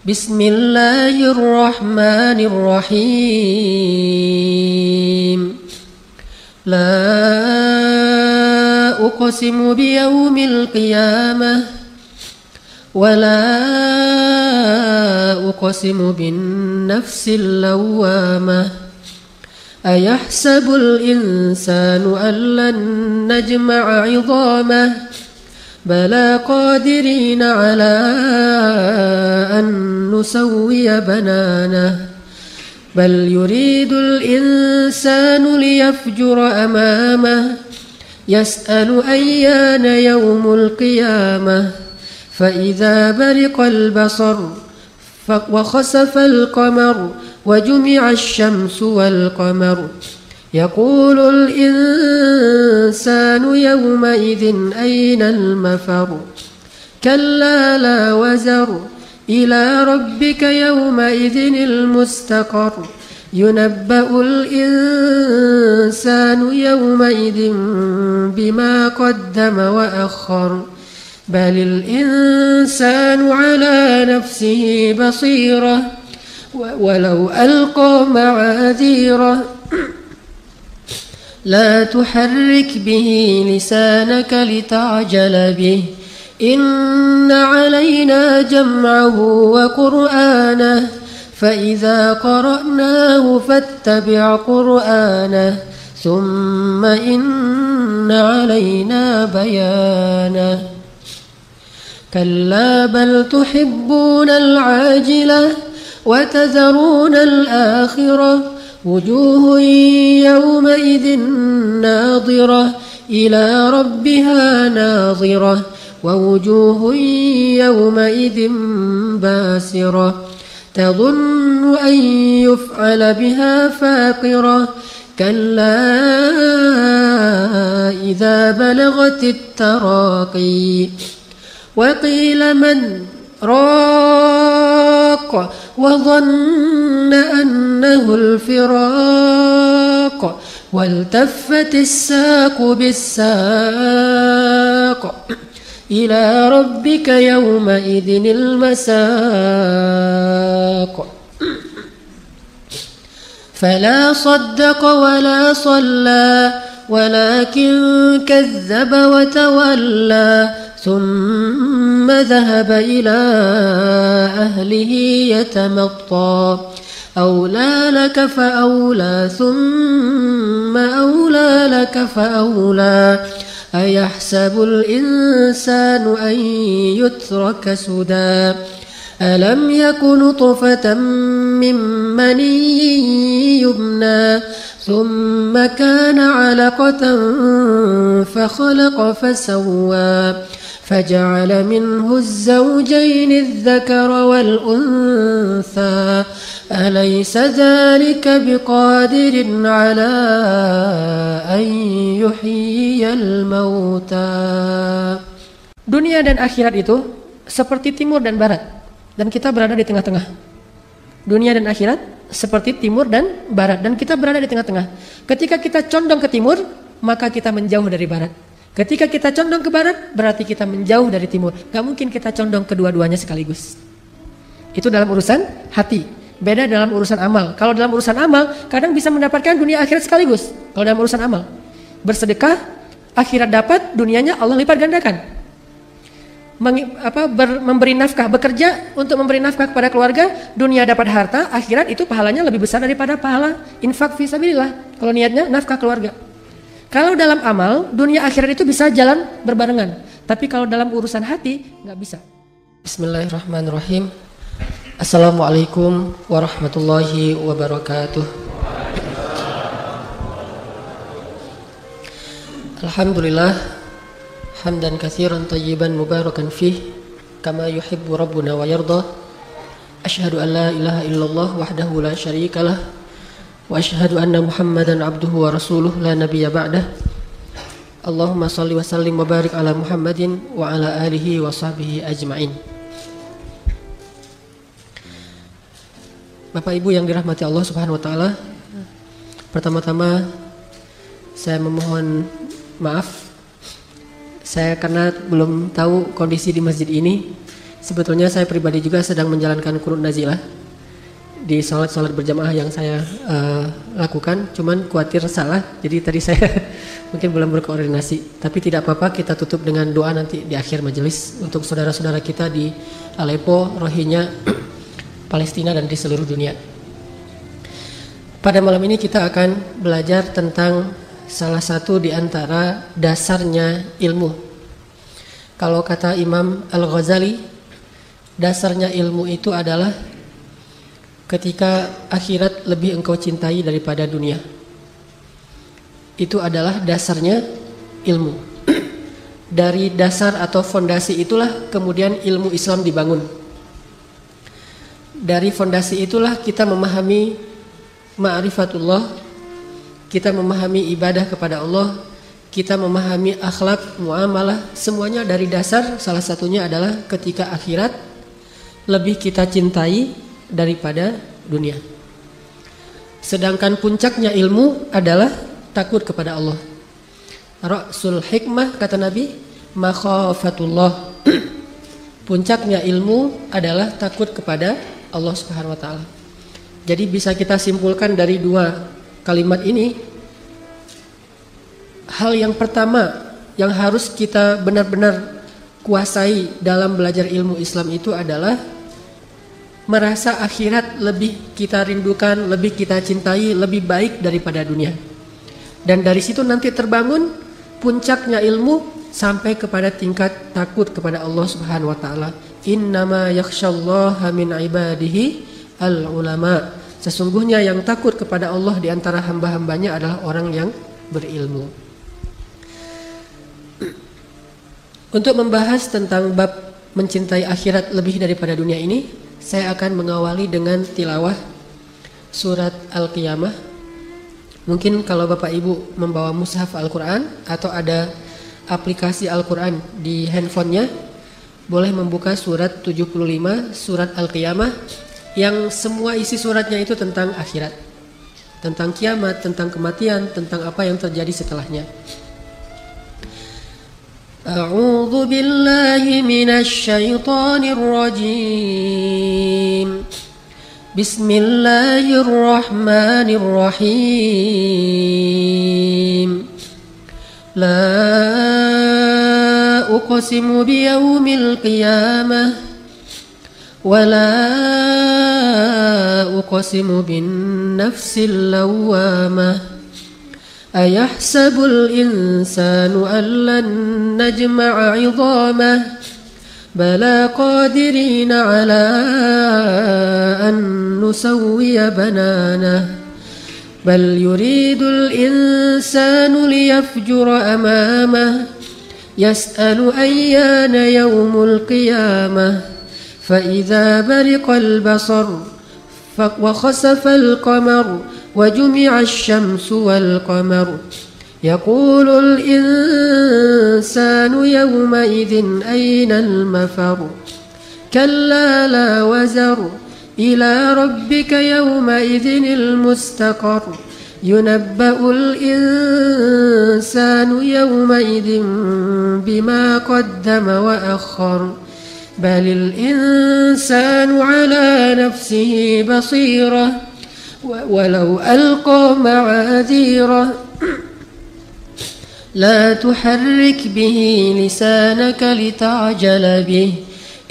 Bismillahirrahmanirrahim. La uqsimu biyaumil qiyamah wa la uqsimu bin nafsil lawwamah. Ayahsabul insanu an lan najma'a 'idhamah. Bala qadirina 'ala an nusawwiya bananah. Bal yuridul insanu liyafjura amamah. Yas'alu ayyana yawmul qiyamah. Fa idza bariqal basar wa khasafal qamar wa jumi'ash syamsu wal qamar. Yaqulul insanu yawma idzin aynal mafar. Kalla la wazar ila rabbika yawma idzinil mustaqar. Yunabba'ul insanu yawma idzin bima qaddama wa akhkhar. Balil insanu ala nafsihi basirah walau alqa ma'adhirah. لا تحرك به لسانك لتعجل به إن علينا جمعه وقرآنه فإذا قرأناه فاتبع قرآنه ثم إن علينا بيانه كلا بل تحبون العاجلة وتذرون الآخرة وجوه يومئذ ناظرة إلى ربها ناظرة ووجوه يومئذ باسرة تظن أن يفعل بها فاقرة كلا إذا بلغت التراقي وقيل من راق وظن أنه الفراق والتفت الساق بالساق إلى ربك يومئذ المساق فلا صدق ولا صلى ولكن كذب وتولى ثم ذهب إلى أهله يتمطى أولى لك فأولى ثم أولى لك فأولى أيحسب الإنسان أن يترك سدى ألم يكن نطفة من مني يمنى ثم كان علقة فخلق فسوى فجعل منه الزوجين الذكر والأنثى أليس ذلك بقادر على أن يحيي الموتى. Dunia dan akhirat itu seperti timur dan barat, dan kita berada di tengah-tengah. Dunia dan akhirat seperti timur dan barat, dan kita berada di tengah-tengah. Ketika kita condong ke timur, maka kita menjauh dari barat. Ketika kita condong ke barat, berarti kita menjauh dari timur. Gak mungkin kita condong kedua-duanya sekaligus. Itu dalam urusan hati. Beda dalam urusan amal. Kalau dalam urusan amal, kadang bisa mendapatkan dunia akhirat sekaligus. Kalau dalam urusan amal, bersedekah, akhirat dapat, dunianya Allah lipat gandakan. Memberi nafkah, bekerja untuk memberi nafkah kepada keluarga, dunia dapat harta, akhirat itu pahalanya lebih besar daripada pahala infak fisabilillah. Kalau niatnya nafkah keluarga. Kalau dalam amal, dunia akhirat itu bisa jalan berbarengan. Tapi kalau dalam urusan hati, nggak bisa. Bismillahirrahmanirrahim. Assalamualaikum warahmatullahi wabarakatuh. Alhamdulillah, hamdan katsiran tayyiban mubarakan fih, kama yuhibbu rabbuna wa yarda. Asyhadu an la ilaha illallah wahdahu la syarikalah. Wa asyhadu anna Muhammadan abduhu wa rasuluh la nabiyya ba'dah. Allahumma salli wa sallim wa barik ala Muhammadin wa ala alihi wa sahbihi ajma'in. Bapak Ibu yang dirahmati Allah Subhanahu wa taala, pertama-tama saya memohon maaf. Saya karena belum tahu kondisi di masjid ini, Sebetulnya saya pribadi juga sedang menjalankan qunut nazilah di sholat berjamaah yang saya lakukan, cuman khawatir salah, jadi tadi saya mungkin belum berkoordinasi. Tapi tidak apa-apa, kita tutup dengan doa nanti di akhir majelis untuk saudara-saudara kita di Aleppo, Rohingya, Palestina dan di seluruh dunia. Pada malam ini kita akan belajar tentang salah satu di antara dasarnya ilmu. Kalau kata Imam Al-Ghazali, dasarnya ilmu itu adalah ketika akhirat lebih engkau cintai daripada dunia. Itu adalah dasarnya ilmu. Dari dasar atau fondasi itulah kemudian ilmu Islam dibangun. Dari fondasi itulah kita memahami ma'rifatullah, kita memahami ibadah kepada Allah, kita memahami akhlak, muamalah, semuanya dari dasar. Salah satunya adalah ketika akhirat lebih kita cintai daripada dunia. Sedangkan puncaknya ilmu adalah takut kepada Allah. Ra'sul hikmah, kata Nabi, makhafatullah. Puncaknya ilmu adalah takut kepada Allah Subhanahu wa taala. Jadi bisa kita simpulkan dari dua kalimat ini, hal yang pertama yang harus kita benar-benar kuasai dalam belajar ilmu Islam itu adalah merasa akhirat lebih kita rindukan, lebih kita cintai, lebih baik daripada dunia. Dan dari situ nanti terbangun puncaknya ilmu sampai kepada tingkat takut kepada Allah Subhanahu wa taala. Innama yakhsyallaha min ibadihi al-ulama. Sesungguhnya yang takut kepada Allah di antara hamba-hambanya adalah orang yang berilmu. Untuk membahas tentang bab mencintai akhirat lebih daripada dunia ini, saya akan mengawali dengan tilawah surat Al-Qiyamah. Mungkin kalau Bapak Ibu membawa mushaf Al-Quran atau ada aplikasi Al-Quran di handphonenya, boleh membuka surat 75, surat Al-Qiyamah, yang semua isi suratnya itu tentang akhirat, tentang kiamat, tentang kematian, tentang apa yang terjadi setelahnya. A'udzu billahi minasy syaithanir rajim. Bismillahirrahmanirrahim. La uqsimu biyaumil qiyamah wa la uqsimu bin nafsil lawwamah. أيحسب الإنسان أن لن نجمع عظامه بلى قادرين على أن نسوي بنانه بل يريد الإنسان ليفجر أمامه يسأل أيان يوم القيامة فإذا برق البصر وخسف القمر وجمع الشمس والقمر يقول الإنسان يومئذ أين المفر كلا لا وزر إلى ربك يومئذ المستقر ينبأ الإنسان يومئذ بما قدم وأخر بل الإنسان على نفسه بصيرة ولو ألقى معاذيره لا تحرك به لسانك لتعجل به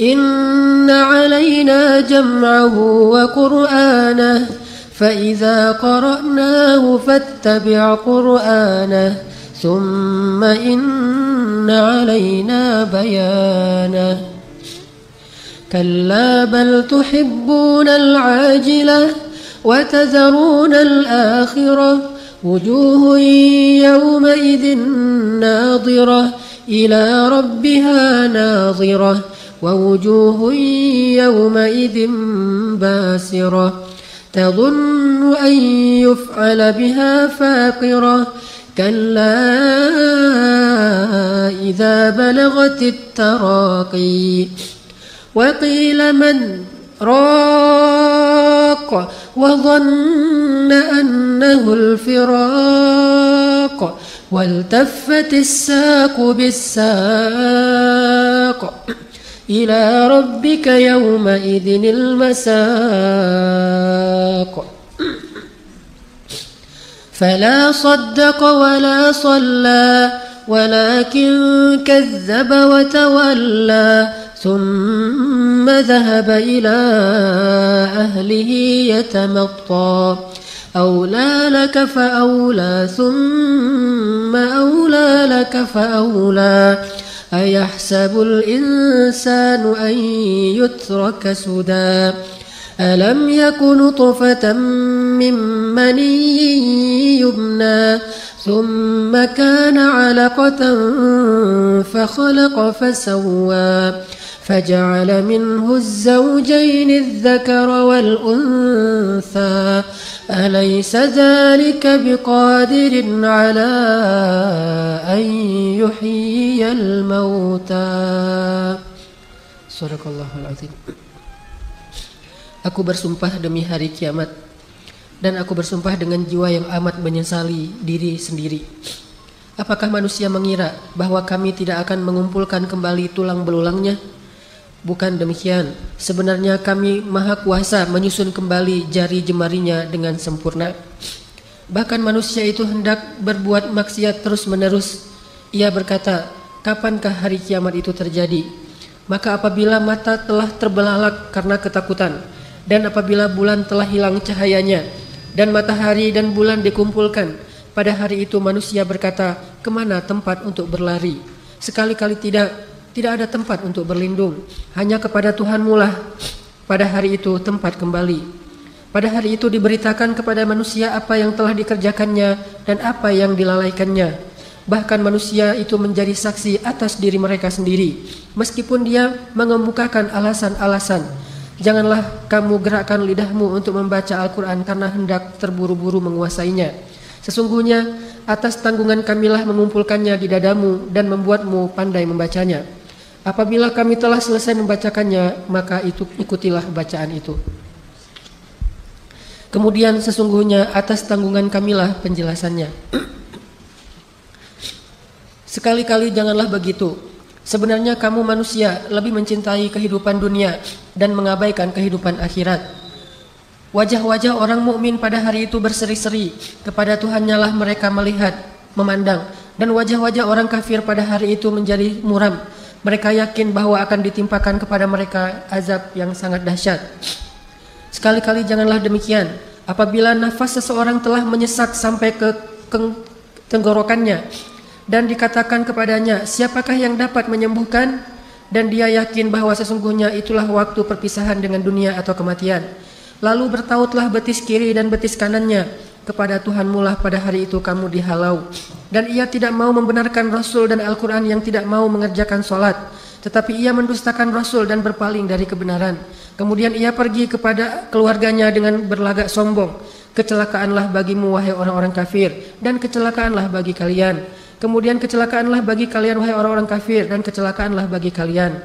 إن علينا جمعه وقرآنه فإذا قرأناه فاتبع قرآنه ثم إن علينا بيانه كلا بل تحبون العاجلة وتذرون الآخرة وجوه يومئذ ناظرة إلى ربها ناظرة ووجوه يومئذ باسرة تظن أن يفعل بها فاقرة كلا إذا بلغت التراقي وقيل من راق وظن أنه الفراق والتفت الساق بالساق إلى ربك يومئذ المساق فلا صدق ولا صلى ولكن كذب وتولى ثم ذهب إلى أهله يتمطى أولى لك فأولى ثم أولى لك فأولى أيحسب الإنسان أن يترك سدى ألم يك نطفة من مني يمنى ثم كان علقة فخلق فسوى فجعل منه الزوجين الذكر والأنثى أليس ذلك بقادر على أن يحيي الموتى Sadaqallahul Azim. Aku bersumpah demi hari kiamat, dan aku bersumpah dengan jiwa yang amat menyesali diri sendiri. Apakah manusia mengira bahwa kami tidak akan mengumpulkan kembali tulang belulangnya? Bukan demikian. Sebenarnya kami maha kuasa menyusun kembali jari jemarinya dengan sempurna. Bahkan manusia itu hendak berbuat maksiat terus menerus. Ia berkata, kapankah hari kiamat itu terjadi? Maka apabila mata telah terbelalak karena ketakutan, dan apabila bulan telah hilang cahayanya, dan matahari dan bulan dikumpulkan, pada hari itu manusia berkata, kemana tempat untuk berlari? Sekali-kali tidak ada tempat untuk berlindung. Hanya kepada Tuhanmu lah pada hari itu tempat kembali. Pada hari itu diberitakan kepada manusia apa yang telah dikerjakannya dan apa yang dilalaikannya. Bahkan manusia itu menjadi saksi atas diri mereka sendiri, meskipun dia mengemukakan alasan-alasan. Janganlah kamu gerakkan lidahmu untuk membaca Al-Quran karena hendak terburu-buru menguasainya. Sesungguhnya atas tanggungan kamilah mengumpulkannya di dadamu dan membuatmu pandai membacanya. Apabila kami telah selesai membacakannya, maka ikutilah bacaan itu. Kemudian sesungguhnya atas tanggungan kamilah penjelasannya. Sekali-kali janganlah begitu. Sebenarnya kamu manusia lebih mencintai kehidupan dunia dan mengabaikan kehidupan akhirat. Wajah-wajah orang mukmin pada hari itu berseri-seri, kepada Tuhannya lah mereka melihat, memandang, dan wajah-wajah orang kafir pada hari itu menjadi muram. Mereka yakin bahwa akan ditimpakan kepada mereka azab yang sangat dahsyat. Sekali-kali janganlah demikian. Apabila nafas seseorang telah menyesak sampai ke tenggorokannya dan dikatakan kepadanya, siapakah yang dapat menyembuhkan? Dan dia yakin bahwa sesungguhnya itulah waktu perpisahan dengan dunia atau kematian. Lalu bertautlah betis kiri dan betis kanannya. Kepada Tuhanmu lah pada hari itu kamu dihalau. Dan ia tidak mau membenarkan Rasul dan Al-Quran yang tidak mau mengerjakan sholat, tetapi ia mendustakan Rasul dan berpaling dari kebenaran. Kemudian ia pergi kepada keluarganya dengan berlagak sombong. Kecelakaanlah bagimu wahai orang-orang kafir, dan kecelakaanlah bagi kalian. Kemudian kecelakaanlah bagi kalian wahai orang-orang kafir, dan kecelakaanlah bagi kalian.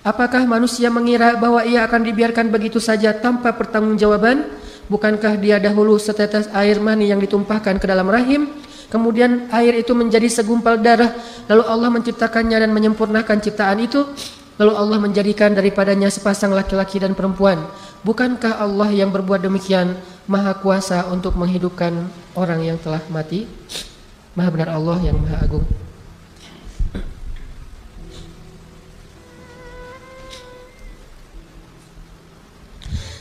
Apakah manusia mengira bahwa ia akan dibiarkan begitu saja tanpa pertanggungjawaban? Bukankah dia dahulu setetes air mani yang ditumpahkan ke dalam rahim, kemudian air itu menjadi segumpal darah, lalu Allah menciptakannya dan menyempurnakan ciptaan itu, lalu Allah menjadikan daripadanya sepasang laki-laki dan perempuan. Bukankah Allah yang berbuat demikian maha kuasa untuk menghidupkan orang yang telah mati? Maha benar Allah yang maha agung.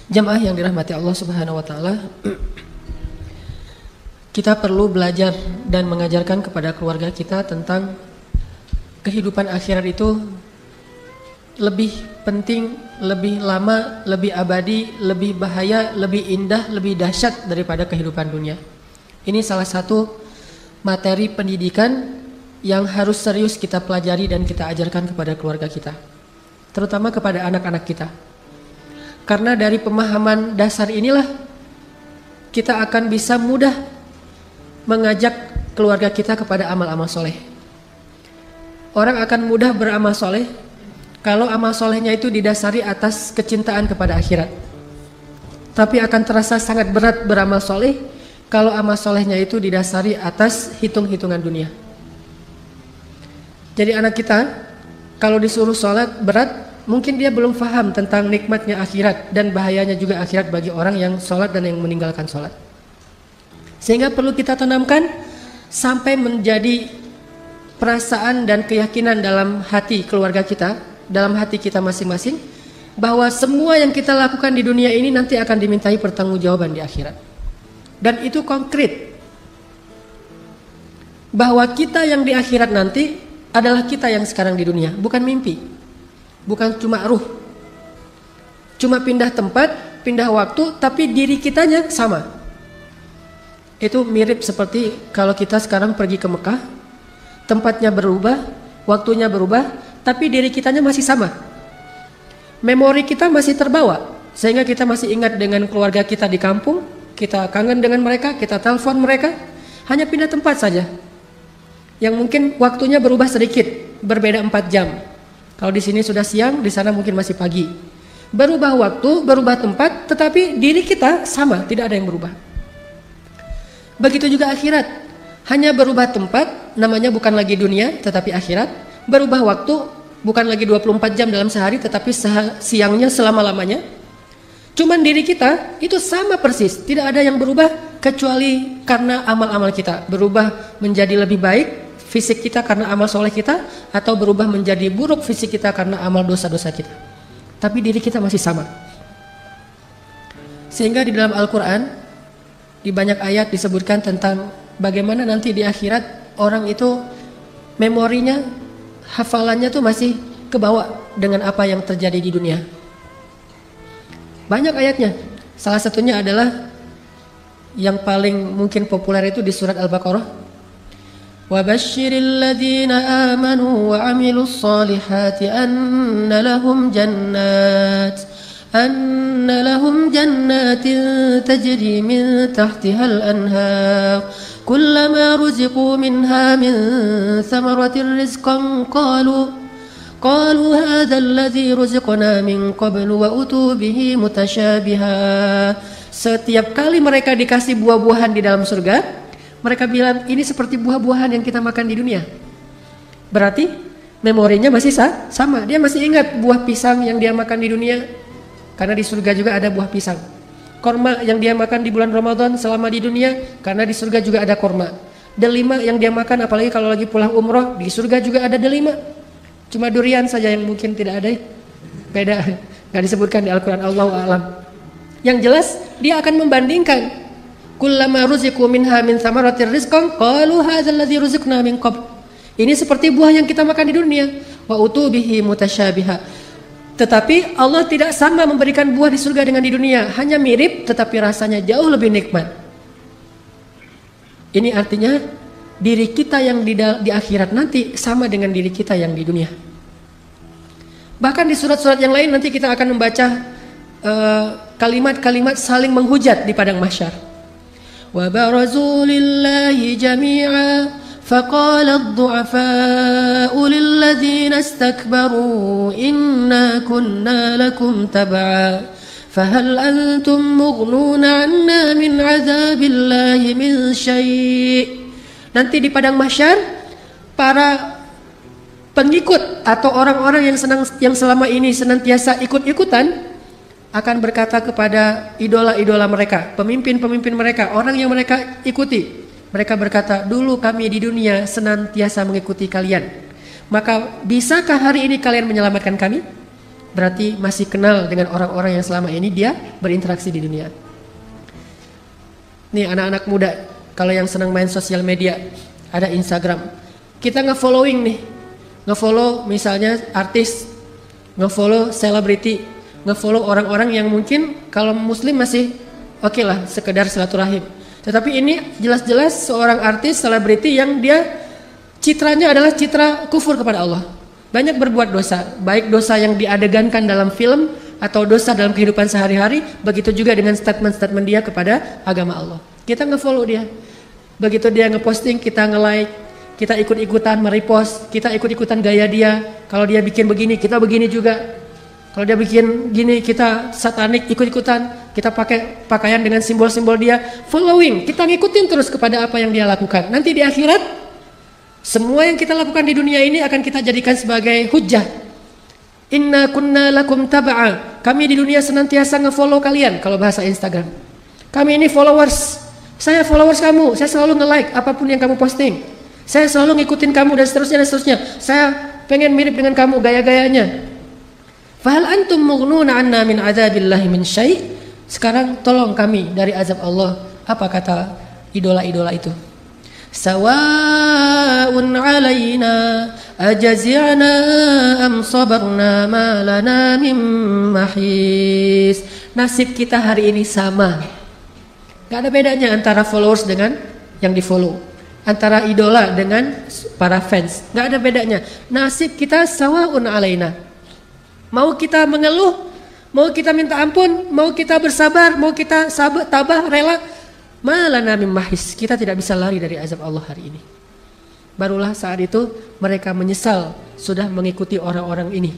Jamaah yang dirahmati Allah Subhanahu wa taala, kita perlu belajar dan mengajarkan kepada keluarga kita tentang kehidupan akhirat itu lebih penting, lebih lama, lebih abadi, lebih bahaya, lebih indah, lebih dahsyat daripada kehidupan dunia. Ini salah satu materi pendidikan yang harus serius kita pelajari dan kita ajarkan kepada keluarga kita, terutama kepada anak-anak kita. Karena dari pemahaman dasar inilah kita akan bisa mudah mengajak keluarga kita kepada amal-amal soleh. Orang akan mudah beramal soleh kalau amal solehnya itu didasari atas kecintaan kepada akhirat. Tapi akan terasa sangat berat beramal soleh kalau amal solehnya itu didasari atas hitung-hitungan dunia. Jadi anak kita kalau disuruh sholat berat, mungkin dia belum paham tentang nikmatnya akhirat dan bahayanya juga akhirat bagi orang yang sholat dan yang meninggalkan sholat. Sehingga perlu kita tanamkan sampai menjadi perasaan dan keyakinan dalam hati keluarga kita, dalam hati kita masing-masing, bahwa semua yang kita lakukan di dunia ini nanti akan dimintai pertanggungjawaban di akhirat. Dan itu konkret, bahwa kita yang di akhirat nanti adalah kita yang sekarang di dunia, bukan mimpi, bukan cuma ruh, cuma pindah tempat, pindah waktu, tapi diri kitanya sama. Itu mirip seperti kalau kita sekarang pergi ke Mekah, tempatnya berubah, waktunya berubah, tapi diri kitanya masih sama. Memori kita masih terbawa, sehingga kita masih ingat dengan keluarga kita di kampung, kita kangen dengan mereka, kita telepon mereka, hanya pindah tempat saja. Yang mungkin waktunya berubah sedikit, berbeda 4 jam. Kalau di sini sudah siang, di sana mungkin masih pagi. Berubah waktu, berubah tempat, tetapi diri kita sama, tidak ada yang berubah. Begitu juga akhirat, hanya berubah tempat, namanya bukan lagi dunia, tetapi akhirat. Berubah waktu, bukan lagi 24 jam dalam sehari, tetapi siangnya selama-lamanya. Cuman diri kita itu sama persis, tidak ada yang berubah kecuali karena amal-amal kita. Berubah menjadi lebih baik fisik kita karena amal soleh kita, atau berubah menjadi buruk fisik kita karena amal dosa-dosa kita. Tapi diri kita masih sama. Sehingga di dalam Al-Quran, di banyak ayat disebutkan tentang bagaimana nanti di akhirat orang itu memorinya, hafalannya tuh masih kebawa dengan apa yang terjadi di dunia. Banyak ayatnya. Salah satunya adalah yang paling mungkin populer itu di surat Al-Baqarah. Wabashshiril ladzina amanu wa 'amilus solihati anna lahum جنات تجري من تحتها الأنهار كلما رزقوا منها من ثمرة رزقا قالوا هذا الذي رزقنا من قبل وأتوا به متشابها. Setiap kali mereka dikasih buah-buahan di dalam surga, mereka bilang ini seperti buah-buahan yang kita makan di dunia. Berarti memorinya masih sama, dia masih ingat buah pisang yang dia makan di dunia. Karena di surga juga ada buah pisang. Korma yang dia makan di bulan Ramadan selama di dunia, karena di surga juga ada korma. Delima yang dia makan, apalagi kalau lagi pulang umroh, di surga juga ada delima. Cuma durian saja yang mungkin tidak ada, beda, nggak disebutkan di Al-Quran. Allahu a'lam. Yang jelas dia akan membandingkan. Kullama ruziqu minha min thamaratir rizqan qalu hadzal ladzi ruziqna min qabl. Ini seperti buah yang kita makan di dunia. Wa utubihi mutasyabiha. Tetapi Allah tidak sama memberikan buah di surga dengan di dunia. Hanya mirip, tetapi rasanya jauh lebih nikmat. Ini artinya diri kita yang di akhirat nanti sama dengan diri kita yang di dunia. Bahkan di surat-surat yang lain nanti kita akan membaca kalimat-kalimat saling menghujat di padang mahsyar. Wa barazu lillahi jami'a فقال الضعفاء للذين استكبروا إنا كنا لكم تبعا فهل أنتم مغنون عنا من عذاب الله من شيء. Nanti di padang mahsyar para pengikut atau orang-orang yang selama ini senantiasa ikut-ikutan akan berkata kepada idola-idola mereka, pemimpin-pemimpin mereka, orang yang mereka ikuti. Mereka berkata, dulu kami di dunia senantiasa mengikuti kalian. Maka bisakah hari ini kalian menyelamatkan kami? Berarti masih kenal dengan orang-orang yang selama ini dia berinteraksi di dunia. Nih anak-anak muda, kalau yang senang main sosial media, ada Instagram. Kita nge-following nih. Nge-follow misalnya artis, nge-follow selebriti, nge-follow orang-orang yang mungkin kalau muslim masih oke lah, sekedar silaturahim. Tetapi ini jelas-jelas seorang artis, selebriti yang dia citranya adalah citra kufur kepada Allah. Banyak berbuat dosa, baik dosa yang diadegankan dalam film atau dosa dalam kehidupan sehari-hari. Begitu juga dengan statement-statement dia kepada agama Allah. Kita nge-follow dia. Begitu dia nge-posting, kita nge-like, kita ikut-ikutan merepost, kita ikut-ikutan gaya dia. Kalau dia bikin begini, kita begini juga. Kalau dia bikin gini, kita satanik ikut-ikutan, kita pakai pakaian dengan simbol-simbol dia, following, kita ngikutin terus kepada apa yang dia lakukan. Nanti di akhirat, semua yang kita lakukan di dunia ini akan kita jadikan sebagai hujjah. Inna kunna lakum tab'a. Kami di dunia senantiasa nge-follow kalian kalau bahasa Instagram. Kami ini followers. Saya followers kamu. Saya selalu nge-like apapun yang kamu posting. Saya selalu ngikutin kamu dan seterusnya dan seterusnya. Saya pengen mirip dengan kamu gaya-gayanya. Fahal antum mughnuna 'anna min 'adzabillahi min syai'? Sekarang tolong kami dari azab Allah. Apa kata idola-idola itu? Sawa'un 'alaina ajazi'na am sabarna ma lana min mahis. Nasib kita hari ini sama. Gak ada bedanya antara followers dengan yang di follow, antara idola dengan para fans. Gak ada bedanya. Nasib kita sawa'un 'alaina. Mau kita mengeluh, mau kita minta ampun, mau kita bersabar, mau kita tabah, rela, malana mim mahis. Kita tidak bisa lari dari azab Allah hari ini. Barulah saat itu mereka menyesal sudah mengikuti orang-orang ini.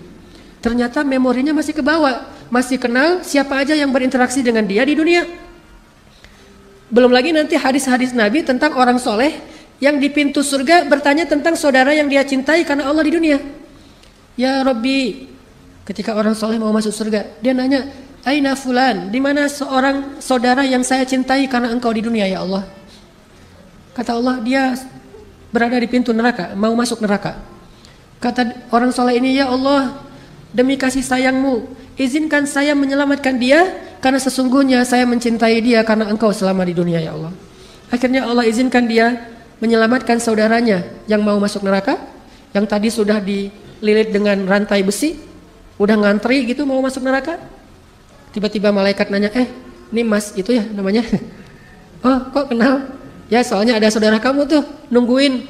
Ternyata memorinya masih kebawa, masih kenal siapa aja yang berinteraksi dengan dia di dunia. Belum lagi nanti hadis-hadis Nabi tentang orang soleh yang di pintu surga bertanya tentang saudara yang dia cintai karena Allah di dunia. Ya Rabbi, ketika orang soleh mau masuk surga, dia nanya, Aina fulan, di mana seorang saudara yang saya cintai karena engkau di dunia ya Allah? Kata Allah, dia berada di pintu neraka, mau masuk neraka. Kata orang soleh ini, ya Allah, demi kasih sayangmu, izinkan saya menyelamatkan dia, karena sesungguhnya saya mencintai dia karena engkau selama di dunia ya Allah. Akhirnya Allah izinkan dia menyelamatkan saudaranya yang mau masuk neraka, yang tadi sudah dililit dengan rantai besi, udah ngantri gitu mau masuk neraka. Tiba-tiba malaikat nanya, ini mas itu ya namanya? Oh kok kenal? Ya soalnya ada saudara kamu tuh nungguin.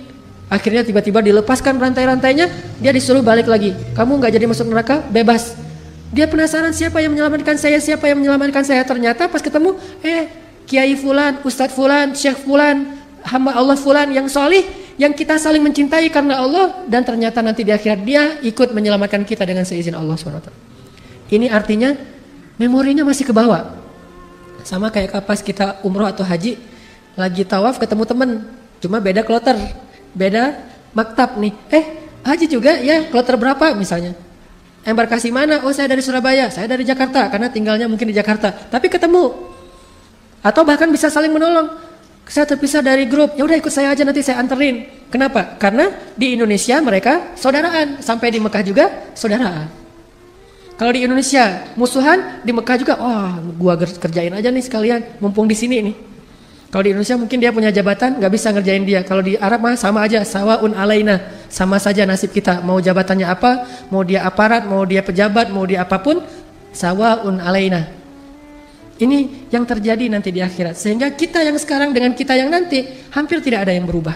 Akhirnya tiba-tiba dilepaskan rantai-rantainya, dia disuruh balik lagi. Kamu gak jadi masuk neraka, bebas. Dia penasaran siapa yang menyelamatkan saya, siapa yang menyelamatkan saya. Ternyata pas ketemu, Kiai Fulan, Ustadz Fulan, Syekh Fulan, hamba Allah Fulan yang solih, yang kita saling mencintai karena Allah, dan ternyata nanti di akhirat dia ikut menyelamatkan kita dengan seizin Allah SWT. Ini artinya memorinya masih ke bawah. Sama kayak pas kita umroh atau haji, lagi tawaf ketemu temen, cuma beda kloter, beda maktab nih. Haji juga ya, kloter berapa misalnya? Embarkasi mana? Oh saya dari Surabaya, saya dari Jakarta, karena tinggalnya mungkin di Jakarta. Tapi ketemu, atau bahkan bisa saling menolong. Saya terpisah dari grup, ya udah ikut saya aja nanti saya anterin. Kenapa? Karena di Indonesia mereka saudaraan, sampai di Mekah juga saudaraan. Kalau di Indonesia musuhan, di Mekah juga, gua kerjain aja nih sekalian, mumpung di sini nih. Kalau di Indonesia mungkin dia punya jabatan, nggak bisa ngerjain dia. Kalau di Arab mah sama aja, sawaun alaina, sama saja nasib kita. Mau jabatannya apa, mau dia aparat, mau dia pejabat, mau dia apapun, sawaun alaina. Ini yang terjadi nanti di akhirat. Sehingga kita yang sekarang dengan kita yang nanti hampir tidak ada yang berubah.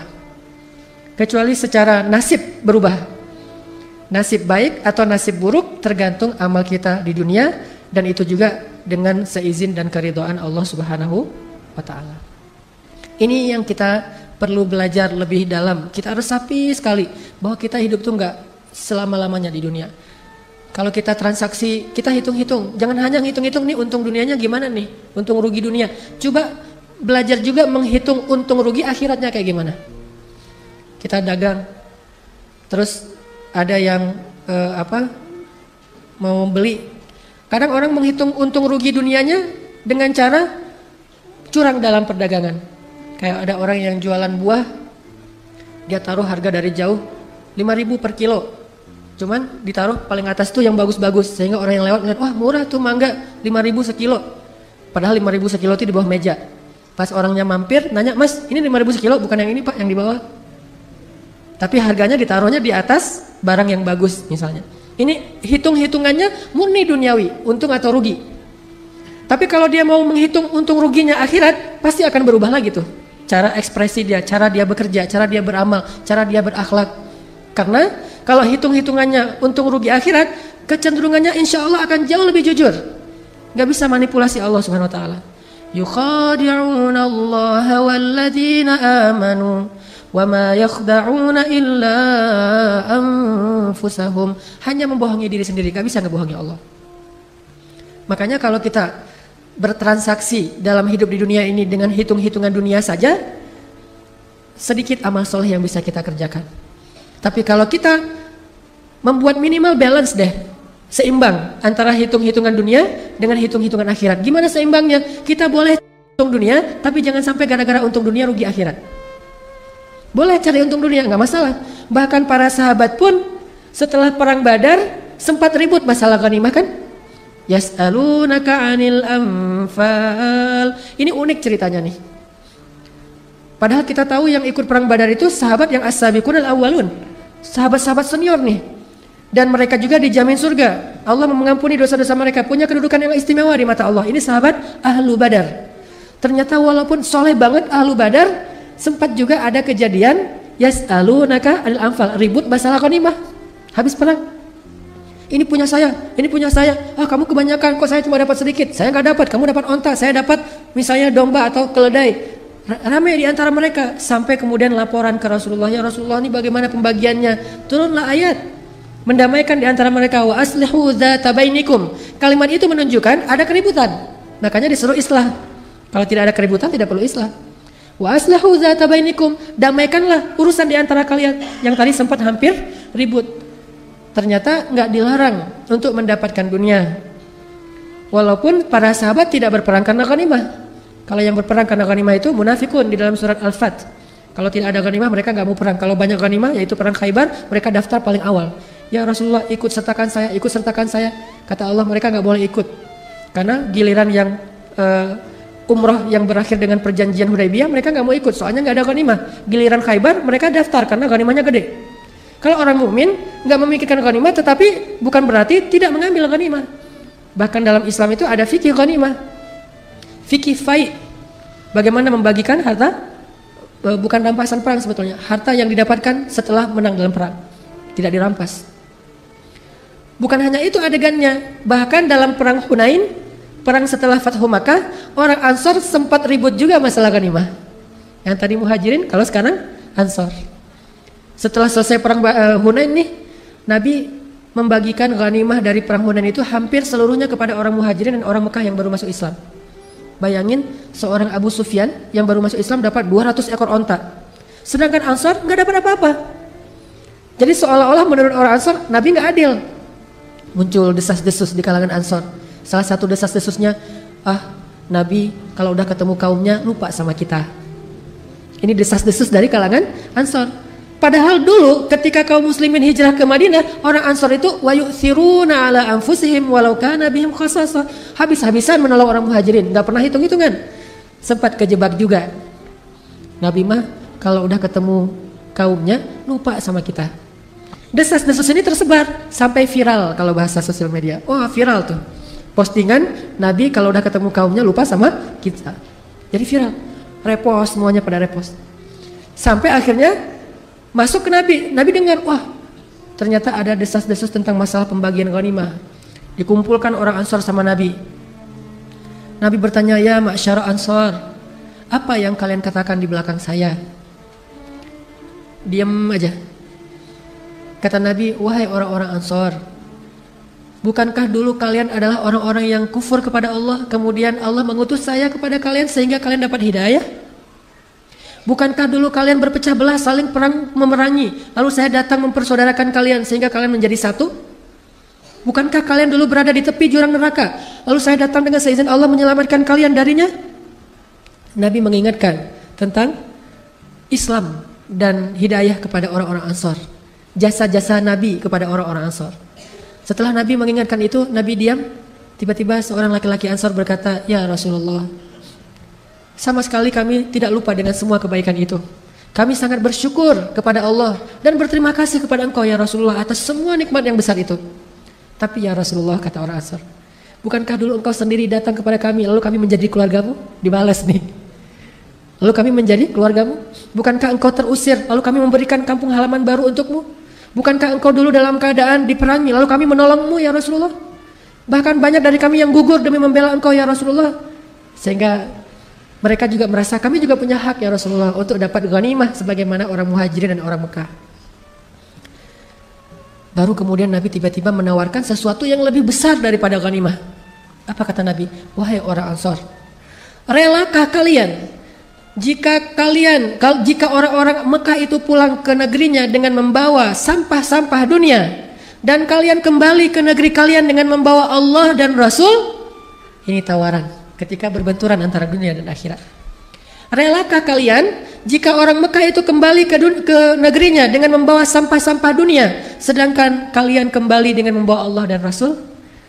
Kecuali secara nasib berubah. Nasib baik atau nasib buruk tergantung amal kita di dunia, dan itu juga dengan seizin dan keridhaan Allah Subhanahu wa taala. Ini yang kita perlu belajar lebih dalam. Kita harus sapi sekali bahwa kita hidup tuh enggak selama-lamanya di dunia. Kalau kita transaksi, kita hitung-hitung. Jangan hanya hitung-hitung nih untung dunianya gimana nih, untung rugi dunia. Coba belajar juga menghitung untung rugi akhiratnya kayak gimana. Kita dagang, terus ada yang mau beli. Kadang orang menghitung untung rugi dunianya dengan cara curang dalam perdagangan. Kayak ada orang yang jualan buah, dia taruh harga dari jauh 5.000 per kilo. Cuman ditaruh paling atas tuh yang bagus-bagus, sehingga orang yang lewat ngeliat, wah murah tuh mangga 5.000 sekilo. Padahal 5.000 sekilo itu di bawah meja. Pas orangnya mampir nanya, mas ini 5.000 sekilo bukan yang ini pak, yang di bawah. Tapi harganya ditaruhnya di atas barang yang bagus misalnya. Ini hitung-hitungannya murni duniawi, untung atau rugi. Tapi kalau dia mau menghitung untung ruginya akhirat, pasti akan berubah lagi tuh. Cara ekspresi dia, cara dia bekerja, cara dia beramal, cara dia berakhlak. Karena kalau hitung-hitungannya untung rugi akhirat, kecenderungannya insya Allah akan jauh lebih jujur. Gak bisa manipulasi Allah Subhanahu Wa Taala. Yukhadi'una Allah walladzina amanu wa ma yakhda'una illa anfusahum. Hanya membohongi diri sendiri, gak bisa ngebohongi Allah. Makanya kalau kita bertransaksi dalam hidup di dunia ini dengan hitung-hitungan dunia saja, sedikit amal soleh yang bisa kita kerjakan. Tapi kalau kita membuat minimal balance deh, Seimbang antara hitung-hitungan dunia dengan hitung-hitungan akhirat. Gimana seimbangnya? Kita boleh untung dunia, tapi jangan sampai gara-gara untung dunia rugi akhirat. Boleh cari untung dunia, nggak masalah. Bahkan para sahabat pun setelah perang Badar sempat ribut masalah ghanimah kan? Yas'alunaka 'anil anfal. Ini unik ceritanya nih. Padahal kita tahu yang ikut perang Badar itu sahabat yang as-sabiqunal awwalun. Sahabat-sahabat senior nih. Dan mereka juga dijamin surga. Allah mengampuni dosa-dosa mereka, punya kedudukan yang istimewa di mata Allah. Ini sahabat Ahlu Badar. Ternyata walaupun soleh banget Ahlu Badar, sempat juga ada kejadian yas'alunaka 'anil anfal, ribut masalah ghanimah habis perang. Ini punya saya, ini punya saya. Ah, kamu kebanyakan, kok saya cuma dapat sedikit. Saya nggak dapat, kamu dapat onta, saya dapat misalnya domba atau keledai. Ramai di antara mereka sampai kemudian laporan ke Rasulullah, ya Rasulullah, ini bagaimana pembagiannya? Turunlah ayat mendamaikan di antara mereka, wa aslihu dzata bainikum. Kalimat itu menunjukkan ada keributan. Makanya disuruh islah. Kalau tidak ada keributan tidak perlu islah. Wa aslihu dzata bainikum, damaikanlah urusan di antara kalian yang tadi sempat hampir ribut. Ternyata enggak dilarang untuk mendapatkan dunia. Walaupun para sahabat tidak berperang karena ghanimah. Kalau yang berperang karena ghanimah itu munafikun di dalam surat Al-Fat. Kalau tidak ada ghanimah mereka enggak mau perang. Kalau banyak ghanimah yaitu perang Khaybar, mereka daftar paling awal. Ya Rasulullah, ikut sertakan saya, ikut sertakan saya. Kata Allah, mereka enggak boleh ikut. Karena giliran yang umrah yang berakhir dengan perjanjian Hudaybiyah, mereka nggak mau ikut, soalnya nggak ada ghanimah. Giliran Khaybar, mereka daftar karena ghanimahnya gede. Kalau orang mukmin nggak memikirkan ghanimah, tetapi bukan berarti tidak mengambil ghanimah. Bahkan dalam Islam itu ada fikih ghanimah, fikih fai, bagaimana membagikan harta, bukan rampasan perang sebetulnya, harta yang didapatkan setelah menang dalam perang, tidak dirampas. Bukan hanya itu adegannya, bahkan dalam perang Hunain, perang setelah Fathu Makkah, orang Ansor sempat ribut juga masalah ghanimah. Yang tadi Muhajirin, kalau sekarang Ansor. Setelah selesai perang Hunain nih, Nabi membagikan ghanimah dari perang Hunain itu hampir seluruhnya kepada orang Muhajirin dan orang Mekah yang baru masuk Islam. Bayangin, seorang Abu Sufyan yang baru masuk Islam dapat 200 ekor onta. Sedangkan Ansor nggak dapat apa-apa. Jadi seolah-olah menurut orang Ansor, Nabi nggak adil. Muncul desas-desus di kalangan Ansor. Salah satu desas-desusnya, Nabi kalau udah ketemu kaumnya lupa sama kita. Ini desas-desus dari kalangan Ansor. Padahal dulu ketika kaum muslimin hijrah ke Madinah, orang Ansor itu wa yu'thiruna ala anfusihim walau kana bihim khassasah. Habis-habisan menolong orang Muhajirin, enggak pernah hitung-hitungan. Sempat kejebak juga. Nabi mah kalau udah ketemu kaumnya lupa sama kita. Desas-desus ini tersebar sampai viral kalau bahasa sosial media. Oh, viral tuh. Postingan Nabi kalau udah ketemu kaumnya lupa sama kita. Jadi viral. Repost, semuanya pada repost. Sampai akhirnya masuk ke Nabi. Nabi dengar, wah, ternyata ada desas-desus tentang masalah pembagian ghanimah. Dikumpulkan orang Ansor sama Nabi. Nabi bertanya, ya ma'syara Ansor, apa yang kalian katakan di belakang saya? Diam aja. Kata Nabi, wahai orang-orang Ansor, bukankah dulu kalian adalah orang-orang yang kufur kepada Allah, kemudian Allah mengutus saya kepada kalian sehingga kalian dapat hidayah? Bukankah dulu kalian berpecah belah, saling perang memerangi, lalu saya datang mempersaudarakan kalian sehingga kalian menjadi satu? Bukankah kalian dulu berada di tepi jurang neraka, lalu saya datang dengan seizin Allah menyelamatkan kalian darinya? Nabi mengingatkan tentang Islam dan hidayah kepada orang-orang Ansor, jasa-jasa Nabi kepada orang-orang Ansor. Setelah Nabi mengingatkan itu, Nabi diam. Tiba-tiba seorang laki-laki Ansor berkata, ya Rasulullah, sama sekali kami tidak lupa dengan semua kebaikan itu. Kami sangat bersyukur kepada Allah dan berterima kasih kepada engkau ya Rasulullah atas semua nikmat yang besar itu. Tapi ya Rasulullah, kata orang Ansor, bukankah dulu engkau sendiri datang kepada kami lalu kami menjadi keluargamu? Dibalas nih. Lalu kami menjadi keluargamu? Bukankah engkau terusir lalu kami memberikan kampung halaman baru untukmu? Bukankah engkau dulu dalam keadaan diperangi lalu kami menolongmu ya Rasulullah? Bahkan banyak dari kami yang gugur demi membela engkau ya Rasulullah. Sehingga mereka juga merasa kami juga punya hak ya Rasulullah untuk dapat ghanimah sebagaimana orang Muhajirin dan orang Mekah. Baru kemudian Nabi tiba-tiba menawarkan sesuatu yang lebih besar daripada ghanimah. Apa kata Nabi? Wahai orang Ansor, relakah kalian jika orang-orang Mekah itu pulang ke negerinya dengan membawa sampah-sampah dunia, dan kalian kembali ke negeri kalian dengan membawa Allah dan Rasul. Ini tawaran ketika berbenturan antara dunia dan akhirat. Relakah kalian jika orang Mekah itu kembali ke negerinya dengan membawa sampah-sampah dunia, sedangkan kalian kembali dengan membawa Allah dan Rasul?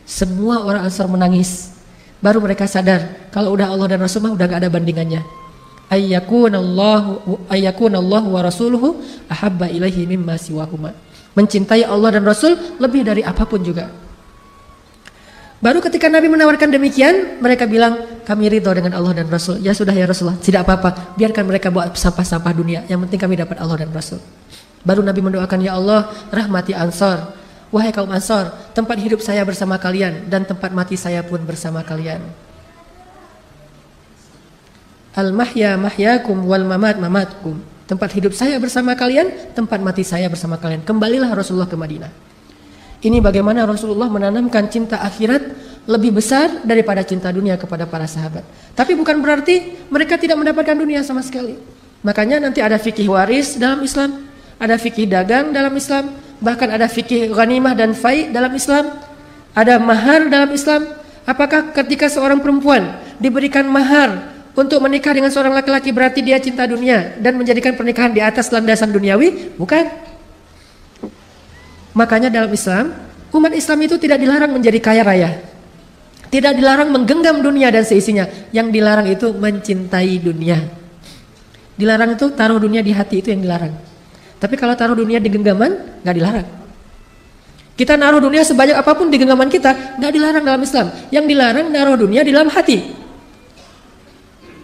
Semua orang Ansar menangis. Baru mereka sadar kalau udah Allah dan Rasul mah udah gak ada bandingannya. Ayyakunallahu wa rasuluhu ahabba ilaihi mimma siwahuma. Mencintai Allah dan Rasul lebih dari apapun juga. Baru ketika Nabi menawarkan demikian, mereka bilang, kami ridho dengan Allah dan Rasul. Ya sudah ya Rasulullah, tidak apa-apa, biarkan mereka bawa sampah-sampah dunia, yang penting kami dapat Allah dan Rasul. Baru Nabi mendoakan, ya Allah, rahmati Ansar. Wahai kaum Ansar, tempat hidup saya bersama kalian dan tempat mati saya pun bersama kalian. Al-mahya mahyakum wal mamat mamatkum. Tempat hidup saya bersama kalian, tempat mati saya bersama kalian. Kembalilah Rasulullah ke Madinah. Ini bagaimana Rasulullah menanamkan cinta akhirat lebih besar daripada cinta dunia kepada para sahabat. Tapi bukan berarti mereka tidak mendapatkan dunia sama sekali. Makanya nanti ada fikih waris dalam Islam, ada fikih dagang dalam Islam, bahkan ada fikih ghanimah dan fai dalam Islam, ada mahar dalam Islam. Apakah ketika seorang perempuan diberikan mahar untuk menikah dengan seorang laki-laki berarti dia cinta dunia dan menjadikan pernikahan di atas landasan duniawi? Bukan. Makanya dalam Islam, umat Islam itu tidak dilarang menjadi kaya raya, tidak dilarang menggenggam dunia dan seisinya. Yang dilarang itu mencintai dunia. Dilarang itu taruh dunia di hati, itu yang dilarang. Tapi kalau taruh dunia di genggaman, nggak dilarang. Kita naruh dunia sebanyak apapun di genggaman kita, nggak dilarang dalam Islam. Yang dilarang naruh dunia di dalam hati.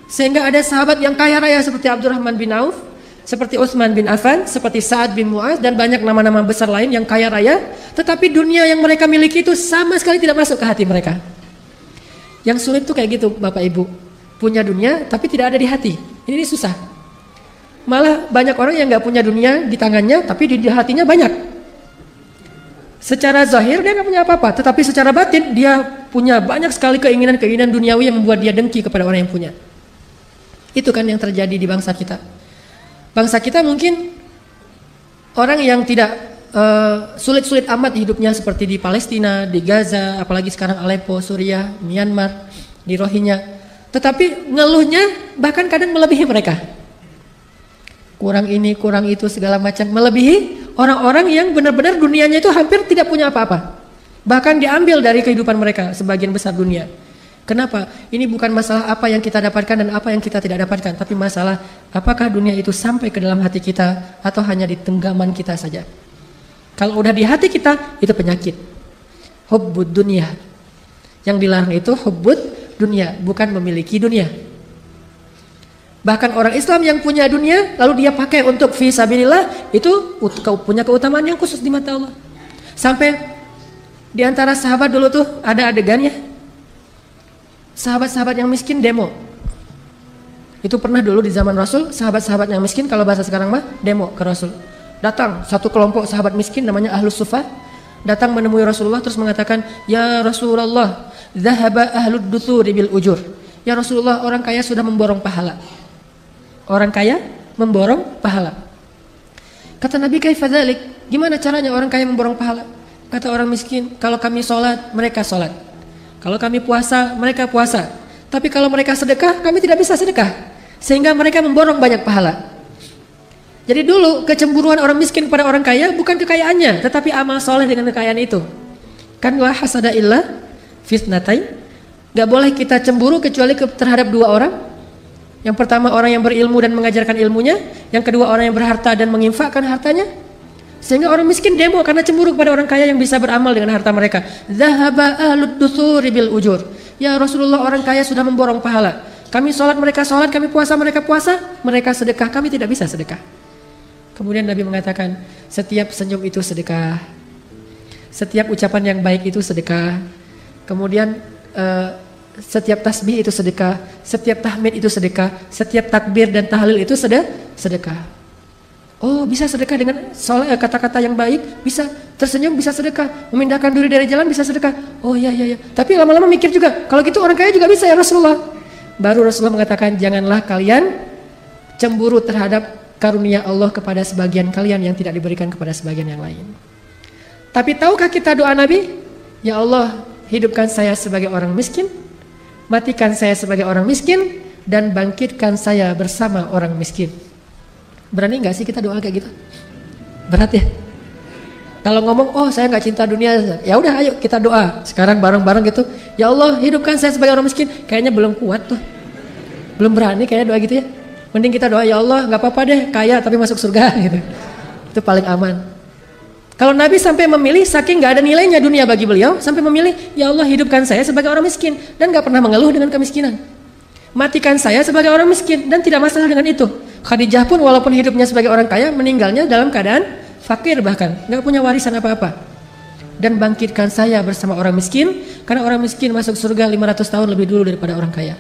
Sehingga ada sahabat yang kaya raya seperti Abdurrahman bin Auf, seperti Utsman bin Affan, seperti Sa'ad bin Mu'adz, dan banyak nama-nama besar lain yang kaya raya, tetapi dunia yang mereka miliki itu sama sekali tidak masuk ke hati mereka. Yang sulit tuh kayak gitu Bapak Ibu, punya dunia tapi tidak ada di hati. Ini susah. Malah banyak orang yang gak punya dunia di tangannya tapi di hatinya banyak. Secara zahir dia gak punya apa-apa, tetapi secara batin dia punya banyak sekali keinginan-keinginan duniawi yang membuat dia dengki kepada orang yang punya. Itu kan yang terjadi di bangsa kita. Bangsa kita mungkin orang yang tidak sulit-sulit amat hidupnya seperti di Palestina, di Gaza, apalagi sekarang Aleppo, Suriah, Myanmar, di Rohingya. Tetapi ngeluhnya bahkan kadang melebihi mereka. Kurang ini, kurang itu, segala macam. Melebihi orang-orang yang benar-benar dunianya itu hampir tidak punya apa-apa. Bahkan diambil dari kehidupan mereka sebagian besar dunia. Kenapa? Ini bukan masalah apa yang kita dapatkan dan apa yang kita tidak dapatkan, tapi masalah apakah dunia itu sampai ke dalam hati kita atau hanya di tenggaman kita saja. Kalau udah di hati kita, itu penyakit. Hubbud dunia. Yang dilarang itu hubbud dunia, bukan memiliki dunia. Bahkan orang Islam yang punya dunia lalu dia pakai untuk fi sabilillah, itu punya keutamaan yang khusus di mata Allah. Sampai di antara sahabat dulu tuh ada adegannya. Sahabat-sahabat yang miskin demo. Itu pernah dulu di zaman Rasul, sahabat-sahabat yang miskin, kalau bahasa sekarang mah demo ke Rasul. Datang satu kelompok sahabat miskin namanya Ahlus Suffah, datang menemui Rasulullah terus mengatakan, "Ya Rasulullah, dhahaba ahlud duthuri bil ujur." Ya Rasulullah, orang kaya sudah memborong pahala. Orang kaya memborong pahala. Kata Nabi, "Kaifa dzalik?" Gimana caranya orang kaya memborong pahala? Kata orang miskin, "Kalau kami sholat, mereka sholat. Kalau kami puasa, mereka puasa. Tapi kalau mereka sedekah, kami tidak bisa sedekah. Sehingga mereka memborong banyak pahala." Jadi dulu kecemburuan orang miskin kepada orang kaya bukan kekayaannya, tetapi amal soleh dengan kekayaan itu. Kan la hasada illa fitnatain. Gak boleh kita cemburu kecuali terhadap dua orang. Yang pertama orang yang berilmu dan mengajarkan ilmunya. Yang kedua orang yang berharta dan menginfakkan hartanya. Sehingga orang miskin demo karena cemburu kepada orang kaya yang bisa beramal dengan harta mereka. Zahaba ahlud duthuri bil ujur. Ya Rasulullah, orang kaya sudah memborong pahala. Kami sholat, mereka sholat, kami puasa, mereka puasa, mereka sedekah, kami tidak bisa sedekah. Kemudian Nabi mengatakan, setiap senyum itu sedekah, setiap ucapan yang baik itu sedekah. Kemudian setiap tasbih itu sedekah, setiap tahmid itu sedekah, setiap takbir dan tahlil itu sedekah. Oh, bisa sedekah dengan kata-kata yang baik, bisa tersenyum, bisa sedekah, memindahkan diri dari jalan bisa sedekah. Oh ya. Tapi lama-lama mikir juga, kalau gitu orang kaya juga bisa ya Rasulullah. Baru Rasulullah mengatakan, janganlah kalian cemburu terhadap karunia Allah kepada sebagian kalian yang tidak diberikan kepada sebagian yang lain. Tapi tahukah kita doa Nabi? Ya Allah, hidupkan saya sebagai orang miskin, matikan saya sebagai orang miskin, dan bangkitkan saya bersama orang miskin. Berani gak sih kita doa kayak gitu? Berat ya? Kalau ngomong, oh saya gak cinta dunia, ya udah ayo kita doa sekarang bareng-bareng gitu. Ya Allah, hidupkan saya sebagai orang miskin. Kayaknya belum kuat tuh, belum berani kayaknya doa gitu ya. Mending kita doa, ya Allah gak apa-apa deh kaya tapi masuk surga gitu. Itu paling aman. Kalau Nabi sampai memilih, saking gak ada nilainya dunia bagi beliau, sampai memilih, ya Allah hidupkan saya sebagai orang miskin, dan gak pernah mengeluh dengan kemiskinan. Matikan saya sebagai orang miskin, dan tidak masalah dengan itu. Khadijah pun walaupun hidupnya sebagai orang kaya, meninggalnya dalam keadaan fakir bahkan, gak punya warisan apa-apa. Dan bangkitkan saya bersama orang miskin, karena orang miskin masuk surga 500 tahun lebih dulu daripada orang kaya.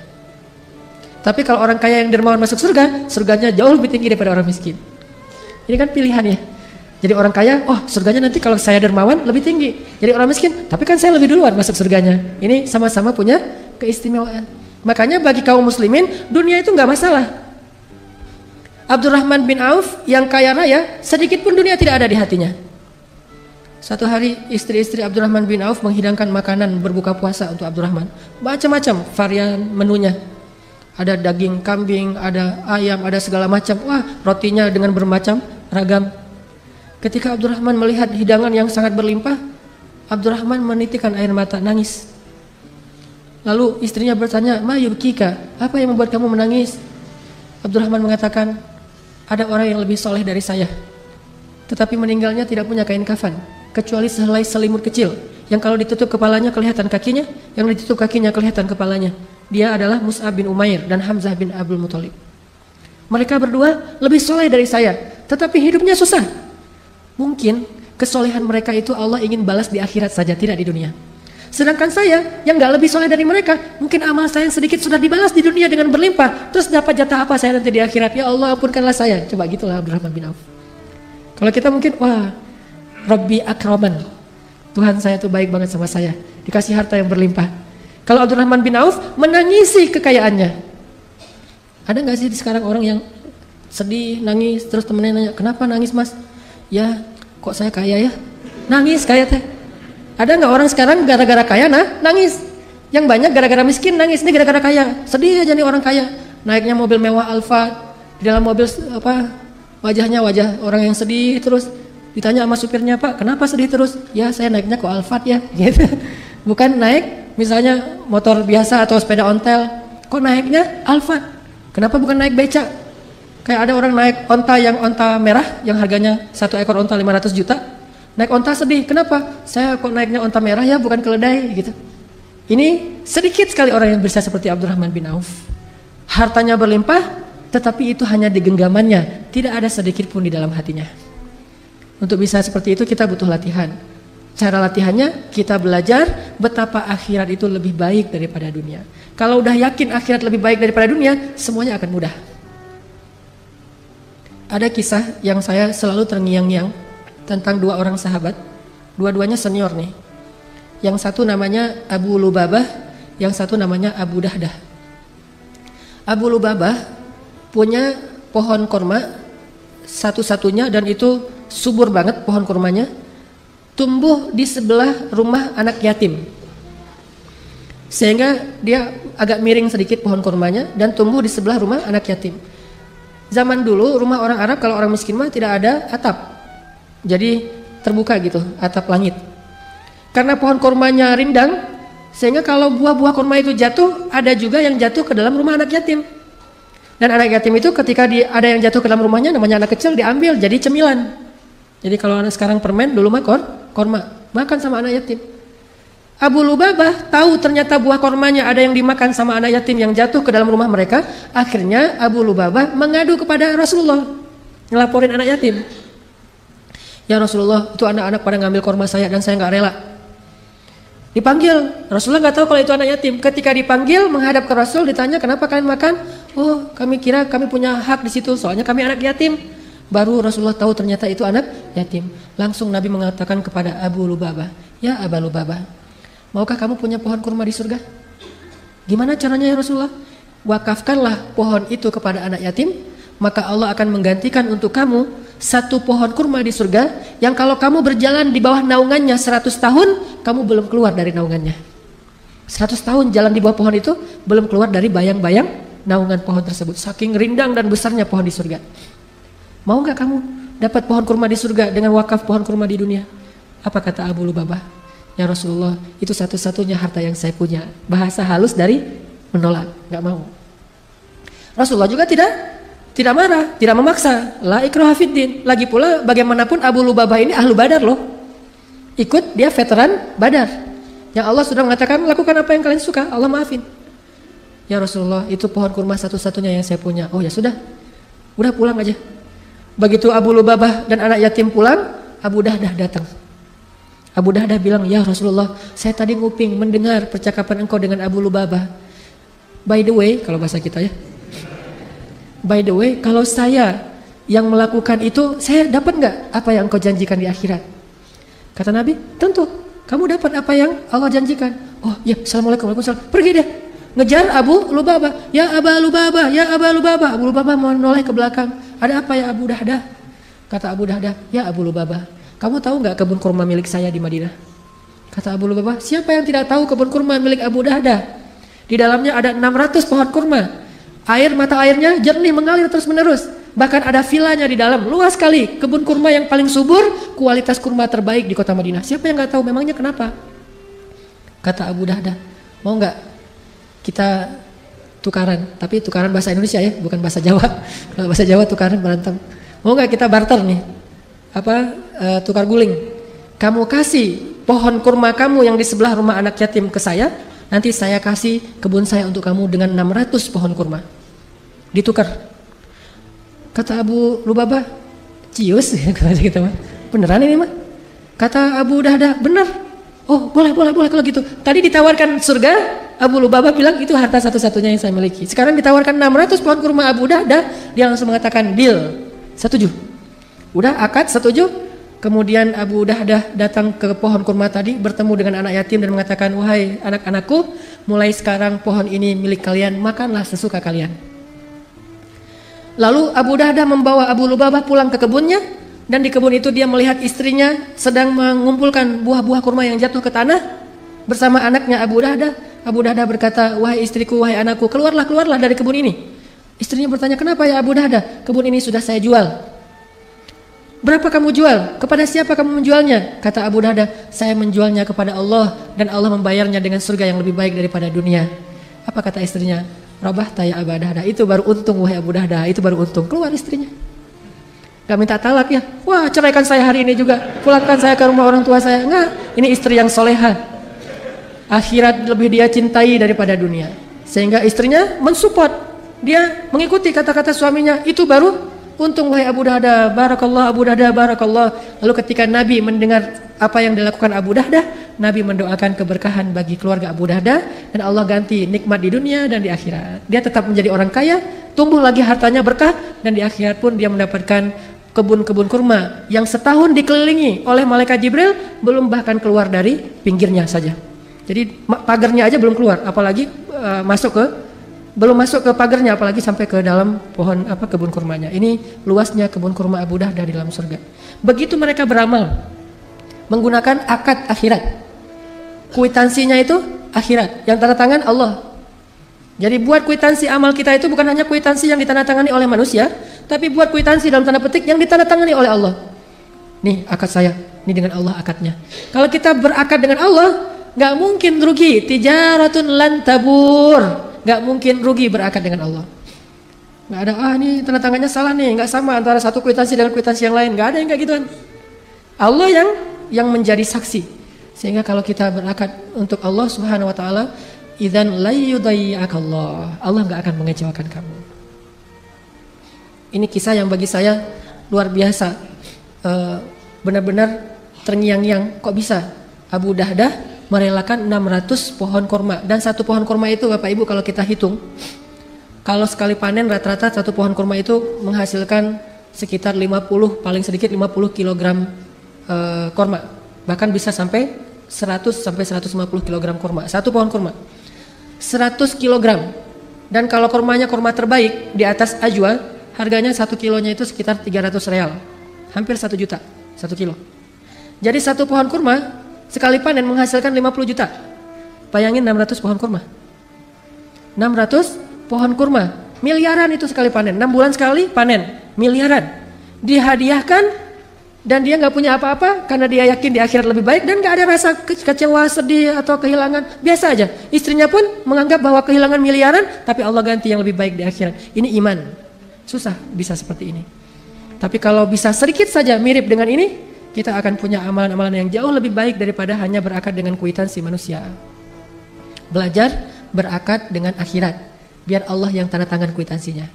Tapi kalau orang kaya yang dermawan masuk surga, surganya jauh lebih tinggi daripada orang miskin. Ini kan pilihan ya. Jadi orang kaya, oh surganya nanti kalau saya dermawan lebih tinggi. Jadi orang miskin, tapi kan saya lebih duluan masuk surganya. Ini sama-sama punya keistimewaan. Makanya bagi kaum muslimin, dunia itu gak masalah. Abdurrahman bin Auf yang kaya raya, sedikit pun dunia tidak ada di hatinya. Satu hari istri-istri Abdurrahman bin Auf menghidangkan makanan berbuka puasa untuk Abdurrahman. Macam-macam varian menunya. Ada daging kambing, ada ayam, ada segala macam. Wah, rotinya dengan bermacam ragam. Ketika Abdurrahman melihat hidangan yang sangat berlimpah, Abdurrahman menitikkan air mata, nangis. Lalu istrinya bertanya, "Ma yubkika? Apa yang membuat kamu menangis?" Abdurrahman mengatakan, "Ada orang yang lebih soleh dari saya, tetapi meninggalnya tidak punya kain kafan, kecuali sehelai selimut kecil, yang kalau ditutup kepalanya kelihatan kakinya, yang ditutup kakinya kelihatan kepalanya. Dia adalah Mus'ab bin Umair dan Hamzah bin Abdul Muthalib. Mereka berdua lebih soleh dari saya, tetapi hidupnya susah. Mungkin kesolehan mereka itu Allah ingin balas di akhirat saja, tidak di dunia. Sedangkan saya yang gak lebih soleh dari mereka, mungkin amal saya yang sedikit sudah dibalas di dunia dengan berlimpah, terus dapat jatah apa saya nanti di akhirat? Ya Allah ampunkanlah saya." Coba gitulah Abdurrahman bin Auf. Kalau kita mungkin, wah Rabbi akraman, Tuhan saya tuh baik banget sama saya, dikasih harta yang berlimpah. Kalau Abdurrahman bin Auf menangisi kekayaannya. Ada gak sih sekarang orang yang sedih, nangis, terus temennya nanya, "Kenapa nangis mas?" "Ya kok saya kaya ya?" Nangis kayak teh. Ada nggak orang sekarang gara-gara kaya nangis? Yang banyak gara-gara miskin nangis, ini gara-gara kaya. Sedih aja nih orang kaya. Naiknya mobil mewah Alphard, di dalam mobil apa wajahnya wajah orang yang sedih terus. Ditanya sama supirnya, "Pak, kenapa sedih terus?" "Ya saya naiknya kok Alphard ya." Gitu. Bukan naik misalnya motor biasa atau sepeda ontel. Kok naiknya Alphard? Kenapa bukan naik becak? Kayak ada orang naik onta yang onta merah yang harganya satu ekor onta 500 juta. Naik onta sedih, kenapa? "Saya kok naiknya onta merah ya, bukan keledai," gitu. Ini sedikit sekali orang yang bisa seperti Abdurrahman bin Auf. Hartanya berlimpah, tetapi itu hanya di genggamannya, tidak ada sedikit pun di dalam hatinya. Untuk bisa seperti itu kita butuh latihan. Cara latihannya kita belajar betapa akhirat itu lebih baik daripada dunia. Kalau udah yakin akhirat lebih baik daripada dunia, semuanya akan mudah. Ada kisah yang saya selalu terngiang-ngiang tentang dua orang sahabat, dua-duanya senior nih. Yang satu namanya Abu Lubabah, yang satu namanya Abu Dahdah. Abu Lubabah punya pohon kurma satu-satunya dan itu subur banget pohon kurmanya, tumbuh di sebelah rumah anak yatim. Sehingga dia agak miring sedikit pohon kurmanya dan tumbuh di sebelah rumah anak yatim. Zaman dulu rumah orang Arab kalau orang miskin mah tidak ada atap. Jadi terbuka gitu, atap langit. Karena pohon kurmanya rindang, sehingga kalau buah-buah kurma itu jatuh, ada juga yang jatuh ke dalam rumah anak yatim. Dan anak yatim itu ketika ada yang jatuh ke dalam rumahnya, namanya anak kecil, diambil jadi cemilan. Jadi kalau anak sekarang permen, dulu mah kurma, makan sama anak yatim. Abu Lubabah tahu ternyata buah kurmanya ada yang dimakan sama anak yatim yang jatuh ke dalam rumah mereka. Akhirnya Abu Lubabah mengadu kepada Rasulullah, ngelaporin anak yatim. "Ya Rasulullah, itu anak-anak pada ngambil kurma saya dan saya nggak rela." Dipanggil, Rasulullah nggak tahu kalau itu anak yatim. Ketika dipanggil menghadap ke Rasul, ditanya, "Kenapa kalian makan?" "Oh, kami kira kami punya hak di situ, soalnya kami anak yatim." Baru Rasulullah tahu ternyata itu anak yatim. Langsung Nabi mengatakan kepada Abu Lubabah, "Ya Abu Lubabah, maukah kamu punya pohon kurma di surga?" "Gimana caranya ya Rasulullah?" "Wakafkanlah pohon itu kepada anak yatim, maka Allah akan menggantikan untuk kamu satu pohon kurma di surga yang kalau kamu berjalan di bawah naungannya 100 tahun, kamu belum keluar dari naungannya. 100 tahun jalan di bawah pohon itu belum keluar dari bayang-bayang naungan pohon tersebut. Saking rindang dan besarnya pohon di surga. Mau nggak kamu dapat pohon kurma di surga dengan wakaf pohon kurma di dunia? Apa kata Abu Lubabah? Ya Rasulullah, itu satu-satunya harta yang saya punya. Bahasa halus dari menolak, nggak mau. Rasulullah juga tidak marah, tidak memaksa. La ikraha fiddin. Lagi pula bagaimanapun Abu Lubabah ini ahlu Badar loh. Ikut, dia veteran Badar. Yang Allah sudah mengatakan lakukan apa yang kalian suka, Allah maafin. Ya Rasulullah, itu pohon kurma satu-satunya yang saya punya. Oh ya sudah, udah pulang aja. Begitu Abu Lubabah dan anak yatim pulang, Abu Dahdah datang. Abu Dahdah bilang, ya Rasulullah, saya tadi nguping mendengar percakapan engkau dengan Abu Lubabah. By the way, kalau bahasa kita ya. By the way, kalau saya yang melakukan itu, saya dapat nggak apa yang engkau janjikan di akhirat? Kata Nabi, tentu. Kamu dapat apa yang Allah janjikan. Oh ya, assalamualaikum, waalaikumsalam. Pergi deh. Ngejar Abu Lubabah. Ya Aba Lubabah, ya Aba Lubabah. Abu Lubabah menoleh ke belakang. Ada apa ya Abu Dahdah? Kata Abu Dahdah, ya Abu Lubabah, kamu tahu nggak kebun kurma milik saya di Madinah? Kata Abu Lubabah, siapa yang tidak tahu kebun kurma milik Abu Dahdah? Di dalamnya ada 600 pohon kurma. Mata airnya jernih mengalir terus menerus. Bahkan ada vilanya di dalam, luas sekali. Kebun kurma yang paling subur, kualitas kurma terbaik di kota Madinah. Siapa yang nggak tahu? Memangnya kenapa? Kata Abu Dahdah, mau nggak kita tukaran? Tapi tukaran bahasa Indonesia ya, bukan bahasa Jawa. Kalau bahasa Jawa tukaran berantem. Mau nggak kita barter nih? Tukar guling. Kamu kasih pohon kurma kamu yang di sebelah rumah anak yatim ke saya, nanti saya kasih kebun saya untuk kamu dengan 600 pohon kurma. Ditukar. Kata Abu Lubabah, cius, kata kita mah. Beneran ini mah? Kata Abu Dahdah, bener. Oh boleh kalau gitu. Tadi ditawarkan surga, Abu Lubabah bilang itu harta satu-satunya yang saya miliki. Sekarang ditawarkan 600 pohon kurma Abu Dahdah, dia langsung mengatakan deal, setuju. Udah akad setuju. Kemudian Abu Dahdah datang ke pohon kurma tadi, bertemu dengan anak yatim dan mengatakan, wahai anak-anakku, mulai sekarang pohon ini milik kalian, makanlah sesuka kalian. Lalu Abu Dahdah membawa Abu Lubabah pulang ke kebunnya, dan di kebun itu dia melihat istrinya sedang mengumpulkan buah-buah kurma yang jatuh ke tanah bersama anaknya Abu Dahdah. Abu Dahdah berkata, wahai istriku, wahai anakku, keluarlah dari kebun ini. Istrinya bertanya, kenapa ya Abu Dahdah? Kebun ini sudah saya jual. Berapa kamu jual? Kepada siapa kamu menjualnya? Kata Abu Dahdah, saya menjualnya kepada Allah, dan Allah membayarnya dengan surga yang lebih baik daripada dunia. Apa kata istrinya? Rabah taya Abu Dahdah, itu baru untung wahai Abu Dahdah, itu baru untung. Keluar istrinya. Gak minta talak ya. Wah, ceraikan saya hari ini juga, pulangkan saya ke rumah orang tua saya. Enggak, ini istri yang soleha. Akhirat lebih dia cintai daripada dunia. Sehingga istrinya mensupport, dia mengikuti kata-kata suaminya. Itu baru untung wahai Abu Dahdah. Barakallah Abu Dahdah, barakallah. Lalu ketika Nabi mendengar apa yang dilakukan Abu Dahdah, Nabi mendoakan keberkahan bagi keluarga Abu Dahdah, dan Allah ganti nikmat di dunia dan di akhirat. Dia tetap menjadi orang kaya, tumbuh lagi hartanya berkah, dan di akhirat pun dia mendapatkan kebun-kebun kurma yang setahun dikelilingi oleh malaikat Jibril, belum bahkan keluar dari pinggirnya saja. Jadi pagarnya aja belum keluar, apalagi belum masuk ke pagarnya, apalagi sampai ke dalam pohon kebun kurmanya. Ini luasnya kebun kurma Abu Dahdah di dalam surga. Begitu mereka beramal menggunakan akad akhirat. Kuitansinya itu akhirat, yang tanda tangan Allah. Jadi buat kuitansi amal kita itu bukan hanya kuitansi yang ditandatangani oleh manusia, tapi buat kuitansi dalam tanda petik yang ditandatangani oleh Allah. Nih akad saya, ini dengan Allah akadnya. Kalau kita berakad dengan Allah, nggak mungkin rugi. Tijaratun lan tabur, nggak mungkin rugi berakad dengan Allah. Nggak ada, ini tanda tangannya salah nih, nggak sama antara satu kuitansi dengan kuitansi yang lain. Nggak ada yang kayak gituan. Allah yang menjadi saksi. Sehingga kalau kita berakad untuk Allah Subhanahu wa taala, idzan la yudayyakallah, Allah nggak akan mengecewakan kamu. Ini kisah yang bagi saya luar biasa, benar-benar terngiang-ngiang. Kok bisa Abu Dahdah merelakan 600 pohon kurma, dan satu pohon kurma itu Bapak Ibu kalau kita hitung, kalau sekali panen rata-rata satu pohon kurma itu menghasilkan sekitar 50, paling sedikit 50 kg kurma, bahkan bisa sampai 100 sampai 150 kg kurma. Satu pohon kurma 100 kg, dan kalau kurmanya kurma terbaik di atas ajwa, harganya 1 kilonya itu sekitar 300 real. hampir 1 juta, 1 kilo. Jadi satu pohon kurma sekali panen menghasilkan 50 juta. Bayangin 600 pohon kurma. 600 pohon kurma, miliaran itu sekali panen. 6 bulan sekali panen, miliaran. Dihadiahkan dan dia nggak punya apa-apa karena dia yakin di akhirat lebih baik dan nggak ada rasa kecewa, sedih atau kehilangan. Biasa aja. Istrinya pun menganggap bahwa kehilangan miliaran, tapi Allah ganti yang lebih baik di akhirat. Ini iman. Susah bisa seperti ini. Tapi kalau bisa sedikit saja mirip dengan ini, kita akan punya amalan-amalan yang jauh lebih baik daripada hanya berakad dengan kwitansi manusia. Belajar berakad dengan akhirat, biar Allah yang tanda tangan kwitansinya.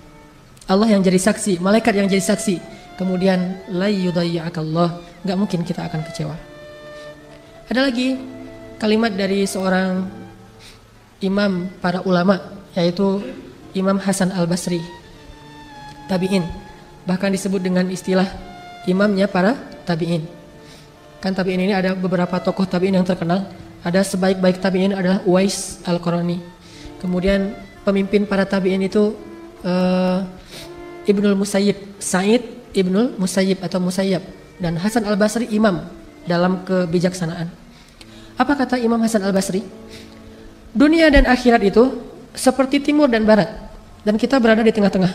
Allah yang jadi saksi, malaikat yang jadi saksi. Kemudian la yudayyi'akallah, enggak mungkin kita akan kecewa. Ada lagi kalimat dari seorang imam para ulama, yaitu Imam Hasan Al-Basri, tabi'in, bahkan disebut dengan istilah imamnya para tabi'in. Kan tabi'in ini ada beberapa tokoh tabi'in yang terkenal. Ada sebaik-baik tabi'in adalah Uwais Al-Qarani. Kemudian pemimpin para tabi'in itu Ibnul Musayyib, Sa'id Ibnul Musayyib atau Musayyab, dan Hasan Al-Basri imam dalam kebijaksanaan. Apa kata Imam Hasan Al-Basri? Dunia dan akhirat itu seperti timur dan barat, dan kita berada di tengah-tengah.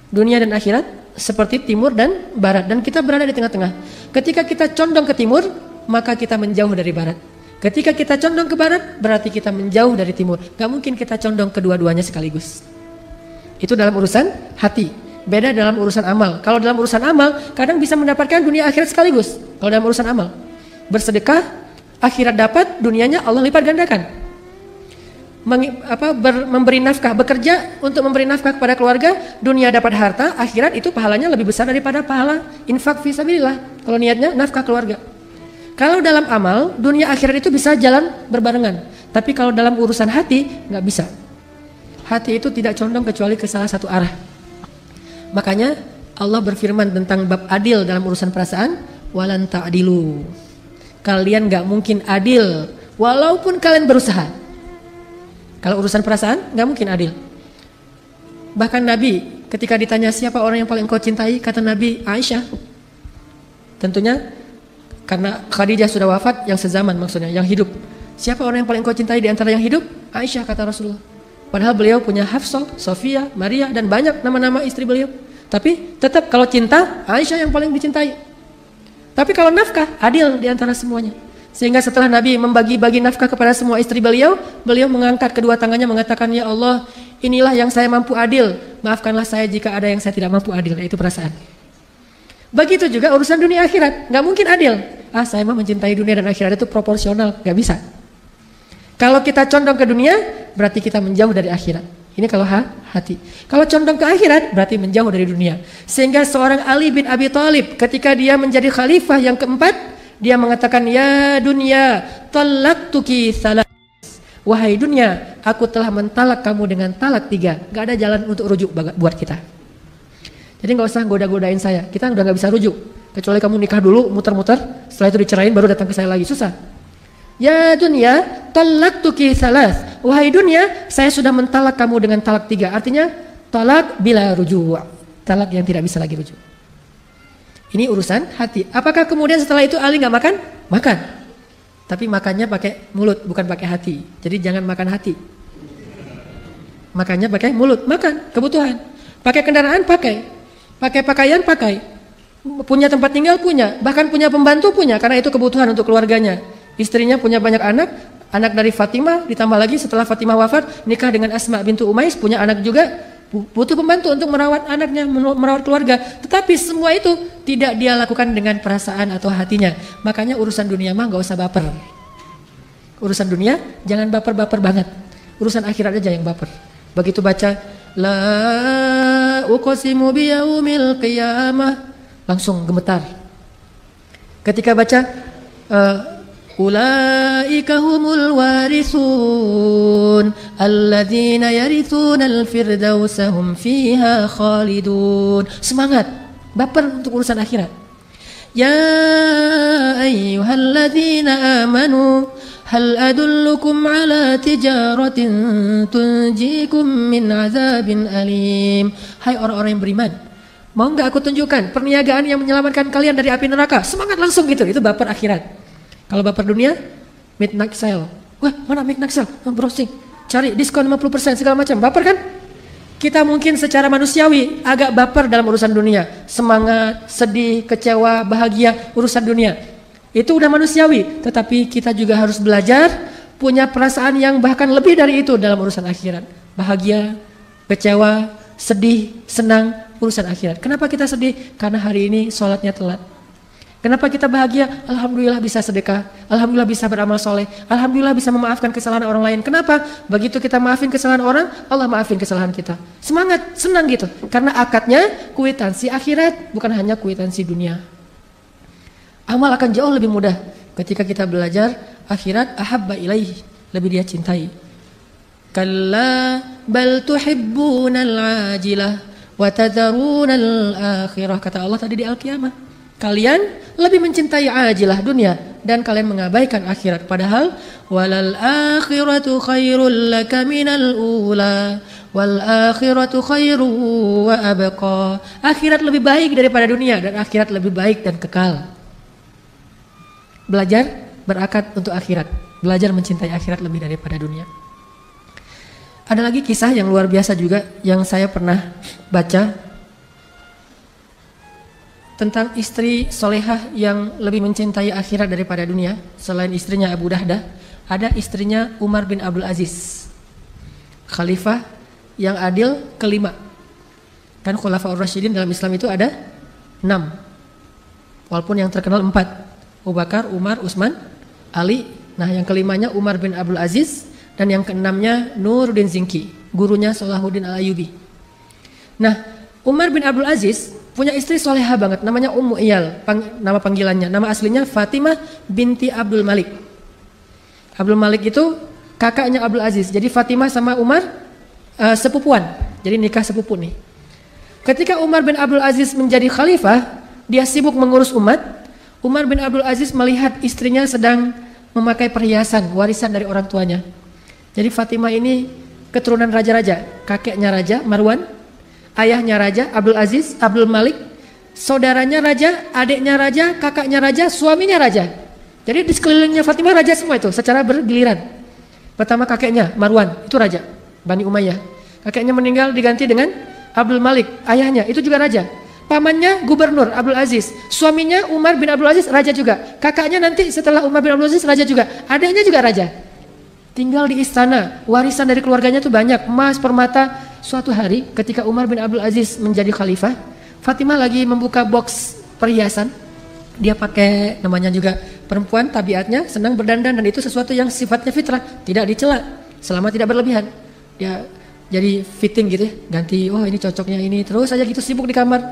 Dunia dan akhirat seperti timur dan barat, dan kita berada di tengah-tengah. Ketika kita condong ke timur, maka kita menjauh dari barat. Ketika kita condong ke barat, berarti kita menjauh dari timur. Gak mungkin kita condong kedua-duanya sekaligus. Itu dalam urusan hati. Beda dalam urusan amal. Kalau dalam urusan amal, kadang bisa mendapatkan dunia akhirat sekaligus. Kalau dalam urusan amal, bersedekah, akhirat dapat, dunianya Allah lipat gandakan. Memberi nafkah, bekerja untuk memberi nafkah kepada keluarga, dunia dapat harta, akhirat itu pahalanya lebih besar daripada pahala infak fisabilillah. Kalau niatnya nafkah keluarga. Kalau dalam amal, dunia akhirat itu bisa jalan berbarengan. Tapi kalau dalam urusan hati, nggak bisa. Hati itu tidak condong kecuali ke salah satu arah. Makanya Allah berfirman tentang bab adil dalam urusan perasaan, walan ta'dilu. Kalian nggak mungkin adil, walaupun kalian berusaha. Kalau urusan perasaan, nggak mungkin adil. Bahkan Nabi ketika ditanya siapa orang yang paling kau cintai, kata Nabi Aisyah. Tentunya karena Khadijah sudah wafat, yang sezaman maksudnya, yang hidup. Siapa orang yang paling kau cintai di antara yang hidup? Aisyah, kata Rasulullah. Padahal beliau punya Hafsah, Sofia, Maria, dan banyak nama-nama istri beliau. Tapi tetap kalau cinta, Aisyah yang paling dicintai. Tapi kalau nafkah, adil di antara semuanya. Sehingga setelah Nabi membagi-bagi nafkah kepada semua istri beliau, beliau mengangkat kedua tangannya mengatakan, ya Allah, inilah yang saya mampu adil. Maafkanlah saya jika ada yang saya tidak mampu adil. Itu perasaan. Begitu juga urusan dunia akhirat, nggak mungkin adil. Saya mah mencintai dunia dan akhirat itu proporsional, nggak bisa. Kalau kita condong ke dunia, berarti kita menjauh dari akhirat. Ini kalau hati. Kalau condong ke akhirat, berarti menjauh dari dunia. Sehingga seorang Ali bin Abi Thalib, ketika dia menjadi khalifah yang keempat, dia mengatakan, ya dunia, talaqtuki salas. Wahai dunia, aku telah mentalak kamu dengan talak 3. Gak ada jalan untuk rujuk buat kita. Jadi gak usah goda-godain saya. Kita udah gak bisa rujuk. Kecuali kamu nikah dulu, muter-muter, setelah itu dicerain baru datang ke saya lagi. Susah. Ya dunia, talaqtuki salas. Wahai dunia, saya sudah mentalak kamu dengan talak 3. Artinya, talak bila rujuk. Talak yang tidak bisa lagi rujuk. Ini urusan hati. Apakah kemudian setelah itu Ali gak makan? Makan. Tapi makannya pakai mulut, bukan pakai hati. Jadi jangan makan hati. Makannya pakai mulut, makan, kebutuhan. Pakai kendaraan, pakai. Pakai pakaian, pakai. Punya tempat tinggal, punya. Bahkan punya pembantu, punya. Karena itu kebutuhan untuk keluarganya. Istrinya punya banyak anak. Anak dari Fatimah, ditambah lagi setelah Fatimah wafat, nikah dengan Asma bintu Umais, punya anak juga. Butuh pembantu untuk merawat anaknya, merawat keluarga. Tetapi semua itu tidak dia lakukan dengan perasaan atau hatinya. Makanya urusan dunia mah gak usah baper. Urusan dunia jangan baper-baper banget. Urusan akhirat aja yang baper. Begitu baca la uqsimu biyaumil qiyamah, langsung gemetar. Ketika baca ulaika humul warisun alladzina yarithunal firdausa hum fiha khalidun. Semangat, baper untuk urusan akhirat. Ya ayyuhalladzina amanu hal adullukum ala tijaratin tunjikum min azabin alim. Hai orang-orang yang beriman, Mau nggak aku tunjukkan perniagaan yang menyelamatkan kalian dari api neraka? Semangat langsung gitu. Itu baper akhirat. Kalau baper dunia, midnight sale. Wah, mana midnight sale? Browsing, cari diskon 50% segala macam. Baper kan? Kita mungkin secara manusiawi agak baper dalam urusan dunia. Semangat, sedih, kecewa, bahagia, urusan dunia. Itu udah manusiawi. Tetapi kita juga harus belajar punya perasaan yang bahkan lebih dari itu dalam urusan akhirat. Bahagia, kecewa, sedih, senang, urusan akhirat. Kenapa kita sedih? Karena hari ini sholatnya telat. Kenapa kita bahagia? Alhamdulillah bisa sedekah, alhamdulillah bisa beramal soleh, alhamdulillah bisa memaafkan kesalahan orang lain. Kenapa? Begitu kita maafin kesalahan orang, Allah maafin kesalahan kita. Semangat, senang gitu. Karena akadnya kwitansi akhirat, bukan hanya kwitansi dunia. Amal akan jauh lebih mudah ketika kita belajar akhirat. Ahabba ilaih, lebih dia cintai. Kalla bal tuhibbunal ajilah wa tadharunal akhirah, kata Allah tadi di Al-Qiyamah. Kalian lebih mencintai ajilah dunia dan kalian mengabaikan akhirat. Padahal walal akhiratu khairul laka minal ula wal akhiratu khairu wa abqa. Akhirat lebih baik daripada dunia dan akhirat lebih baik dan kekal. Belajar berakad untuk akhirat, belajar mencintai akhirat lebih daripada dunia. Ada lagi kisah yang luar biasa juga yang saya pernah baca tentang istri solehah yang lebih mencintai akhirat daripada dunia. Selain istrinya Abu Dahdah, ada istrinya Umar bin Abdul Aziz, khalifah yang adil kelima. Kan Khulafaur Rasyidin dalam Islam itu ada 6, walaupun yang terkenal 4, Abu Bakar, Umar, Utsman, Ali. Nah yang kelimanya Umar bin Abdul Aziz. Dan yang keenamnya Nuruddin Zinki, gurunya Salahuddin Al-Ayyubi. Nah, Umar bin Abdul Aziz punya istri solehah banget, namanya Ummu Iyal, nama panggilannya. Nama aslinya Fatimah binti Abdul Malik. Abdul Malik itu kakaknya Abdul Aziz. Jadi Fatimah sama Umar sepupuan. Jadi nikah sepupu nih. Ketika Umar bin Abdul Aziz menjadi khalifah, dia sibuk mengurus umat. Umar bin Abdul Aziz melihat istrinya sedang memakai perhiasan warisan dari orang tuanya. Jadi Fatimah ini keturunan raja-raja, kakeknya raja Marwan, ayahnya raja Abdul Aziz, Abdul Malik, saudaranya raja, adiknya raja, kakaknya raja, suaminya raja. Jadi di sekelilingnya Fatimah raja semua itu secara bergiliran. Pertama kakeknya Marwan, itu raja Bani Umayyah. Kakeknya meninggal diganti dengan Abdul Malik, ayahnya itu juga raja. Pamannya gubernur Abdul Aziz, suaminya Umar bin Abdul Aziz raja juga. Kakaknya nanti setelah Umar bin Abdul Aziz raja juga, adiknya juga raja. Tinggal di istana, warisan dari keluarganya tuh banyak, emas, permata. Suatu hari ketika Umar bin Abdul Aziz menjadi khalifah, Fatimah lagi membuka box perhiasan. Dia pakai, namanya juga perempuan, tabiatnya senang berdandan dan itu sesuatu yang sifatnya fitrah, tidak dicela selama tidak berlebihan. Dia jadi fitting gitu ya, ganti, oh ini cocoknya ini, terus aja gitu sibuk di kamar.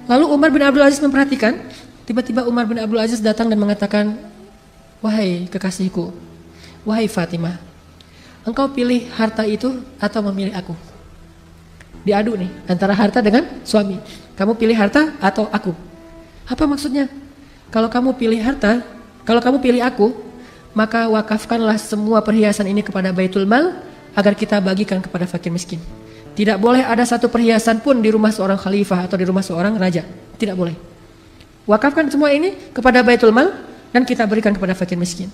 Lalu Umar bin Abdul Aziz memperhatikan, tiba-tiba Umar bin Abdul Aziz datang dan mengatakan, wahai kekasihku, wahai Fatimah, engkau pilih harta itu atau memilih aku? Diadu nih antara harta dengan suami. Kamu pilih harta atau aku? Apa maksudnya? Kalau kamu pilih harta, kalau kamu pilih aku, maka wakafkanlah semua perhiasan ini kepada Baitul Mal agar kita bagikan kepada fakir miskin. Tidak boleh ada satu perhiasan pun di rumah seorang khalifah atau di rumah seorang raja. Tidak boleh. Wakafkan semua ini kepada Baitul Mal dan kita berikan kepada fakir miskin.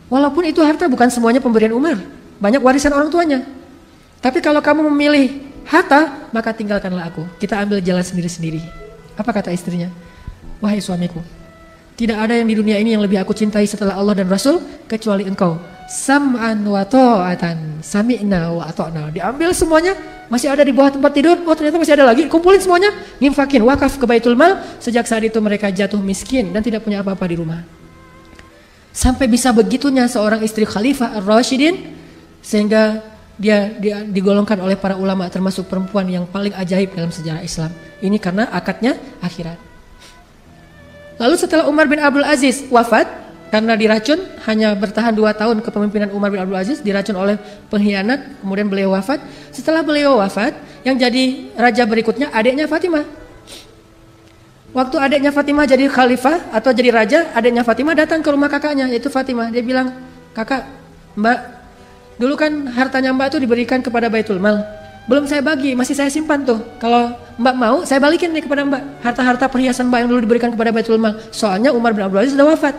Walaupun itu harta bukan semuanya pemberian Umar, banyak warisan orang tuanya. Tapi kalau kamu memilih harta, maka tinggalkanlah aku. Kita ambil jalan sendiri-sendiri. Apa kata istrinya? Wahai suamiku, tidak ada yang di dunia ini yang lebih aku cintai setelah Allah dan Rasul kecuali engkau. Sam'an wa ta'atan, sami'na wa ata'na. Diambil semuanya, masih ada di bawah tempat tidur. Oh ternyata masih ada lagi. Kumpulin semuanya, nginfakin, wakaf ke Baitul Mal. Sejak saat itu mereka jatuh miskin dan tidak punya apa-apa di rumah. Sampai bisa begitunya seorang istri Khalifah Ar-Rasyidin, sehingga dia digolongkan oleh para ulama termasuk perempuan yang paling ajaib dalam sejarah Islam. Ini karena akadnya akhirat. Lalu setelah Umar bin Abdul Aziz wafat karena diracun, hanya bertahan 2 tahun kepemimpinan Umar bin Abdul Aziz, diracun oleh pengkhianat, kemudian beliau wafat. Setelah beliau wafat, yang jadi raja berikutnya adiknya Fatimah. Waktu adiknya Fatimah jadi khalifah atau jadi raja, adiknya Fatimah datang ke rumah kakaknya, yaitu Fatimah. Dia bilang, kakak, mbak, dulu kan hartanya mbak itu diberikan kepada Baitul Mal. Belum saya bagi, masih saya simpan tuh. Kalau Mbak mau, saya balikin nih kepada Mbak. Harta-harta perhiasan Mbak yang dulu diberikan kepada Baitul Mal. Soalnya Umar bin Abdul Aziz sudah wafat.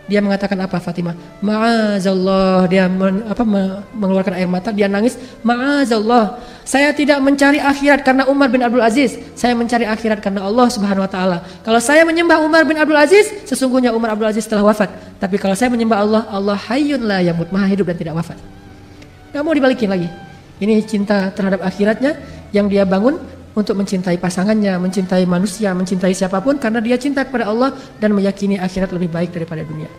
Dia mengatakan apa Fatimah? Ma'azallah. Dia mengeluarkan air mata, dia nangis. Ma'azallah. Saya tidak mencari akhirat karena Umar bin Abdul Aziz. Saya mencari akhirat karena Allah Subhanahu wa taala. Kalau saya menyembah Umar bin Abdul Aziz, sesungguhnya Umar Abdul Aziz telah wafat. Tapi kalau saya menyembah Allah, Allah hayyun la yamut, maha hidup dan tidak wafat. Gak mau dibalikin lagi. Ini cinta terhadap akhiratnya yang dia bangun untuk mencintai pasangannya, mencintai manusia, mencintai siapapun karena dia cinta kepada Allah dan meyakini akhirat lebih baik daripada dunia.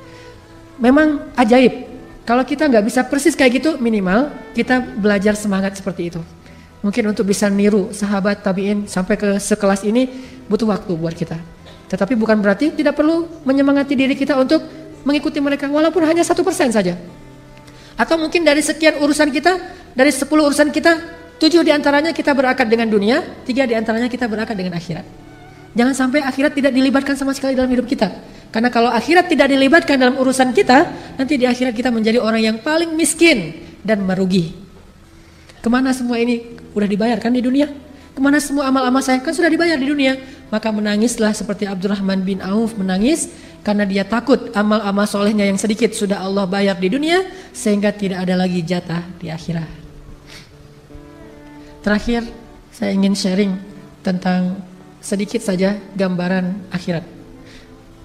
Memang ajaib. Kalau kita nggak bisa persis kayak gitu, minimal kita belajar semangat seperti itu. Mungkin untuk bisa niru sahabat tabi'in sampai ke sekelas ini butuh waktu buat kita. Tetapi bukan berarti tidak perlu menyemangati diri kita untuk mengikuti mereka walaupun hanya 1% saja. Atau mungkin dari sekian urusan kita, dari 10 urusan kita, 7 diantaranya kita berakad dengan dunia, 3 diantaranya kita berakad dengan akhirat. Jangan sampai akhirat tidak dilibatkan sama sekali dalam hidup kita. Karena kalau akhirat tidak dilibatkan dalam urusan kita, nanti di akhirat kita menjadi orang yang paling miskin dan merugi. Kemana semua ini udah dibayarkan di dunia? Kemana semua amal-amal saya? Kan sudah dibayar di dunia. Maka menangislah seperti Abdurrahman bin Auf menangis karena dia takut amal-amal solehnya yang sedikit sudah Allah bayar di dunia sehingga tidak ada lagi jatah di akhirat. Terakhir saya ingin sharing tentang sedikit saja gambaran akhirat.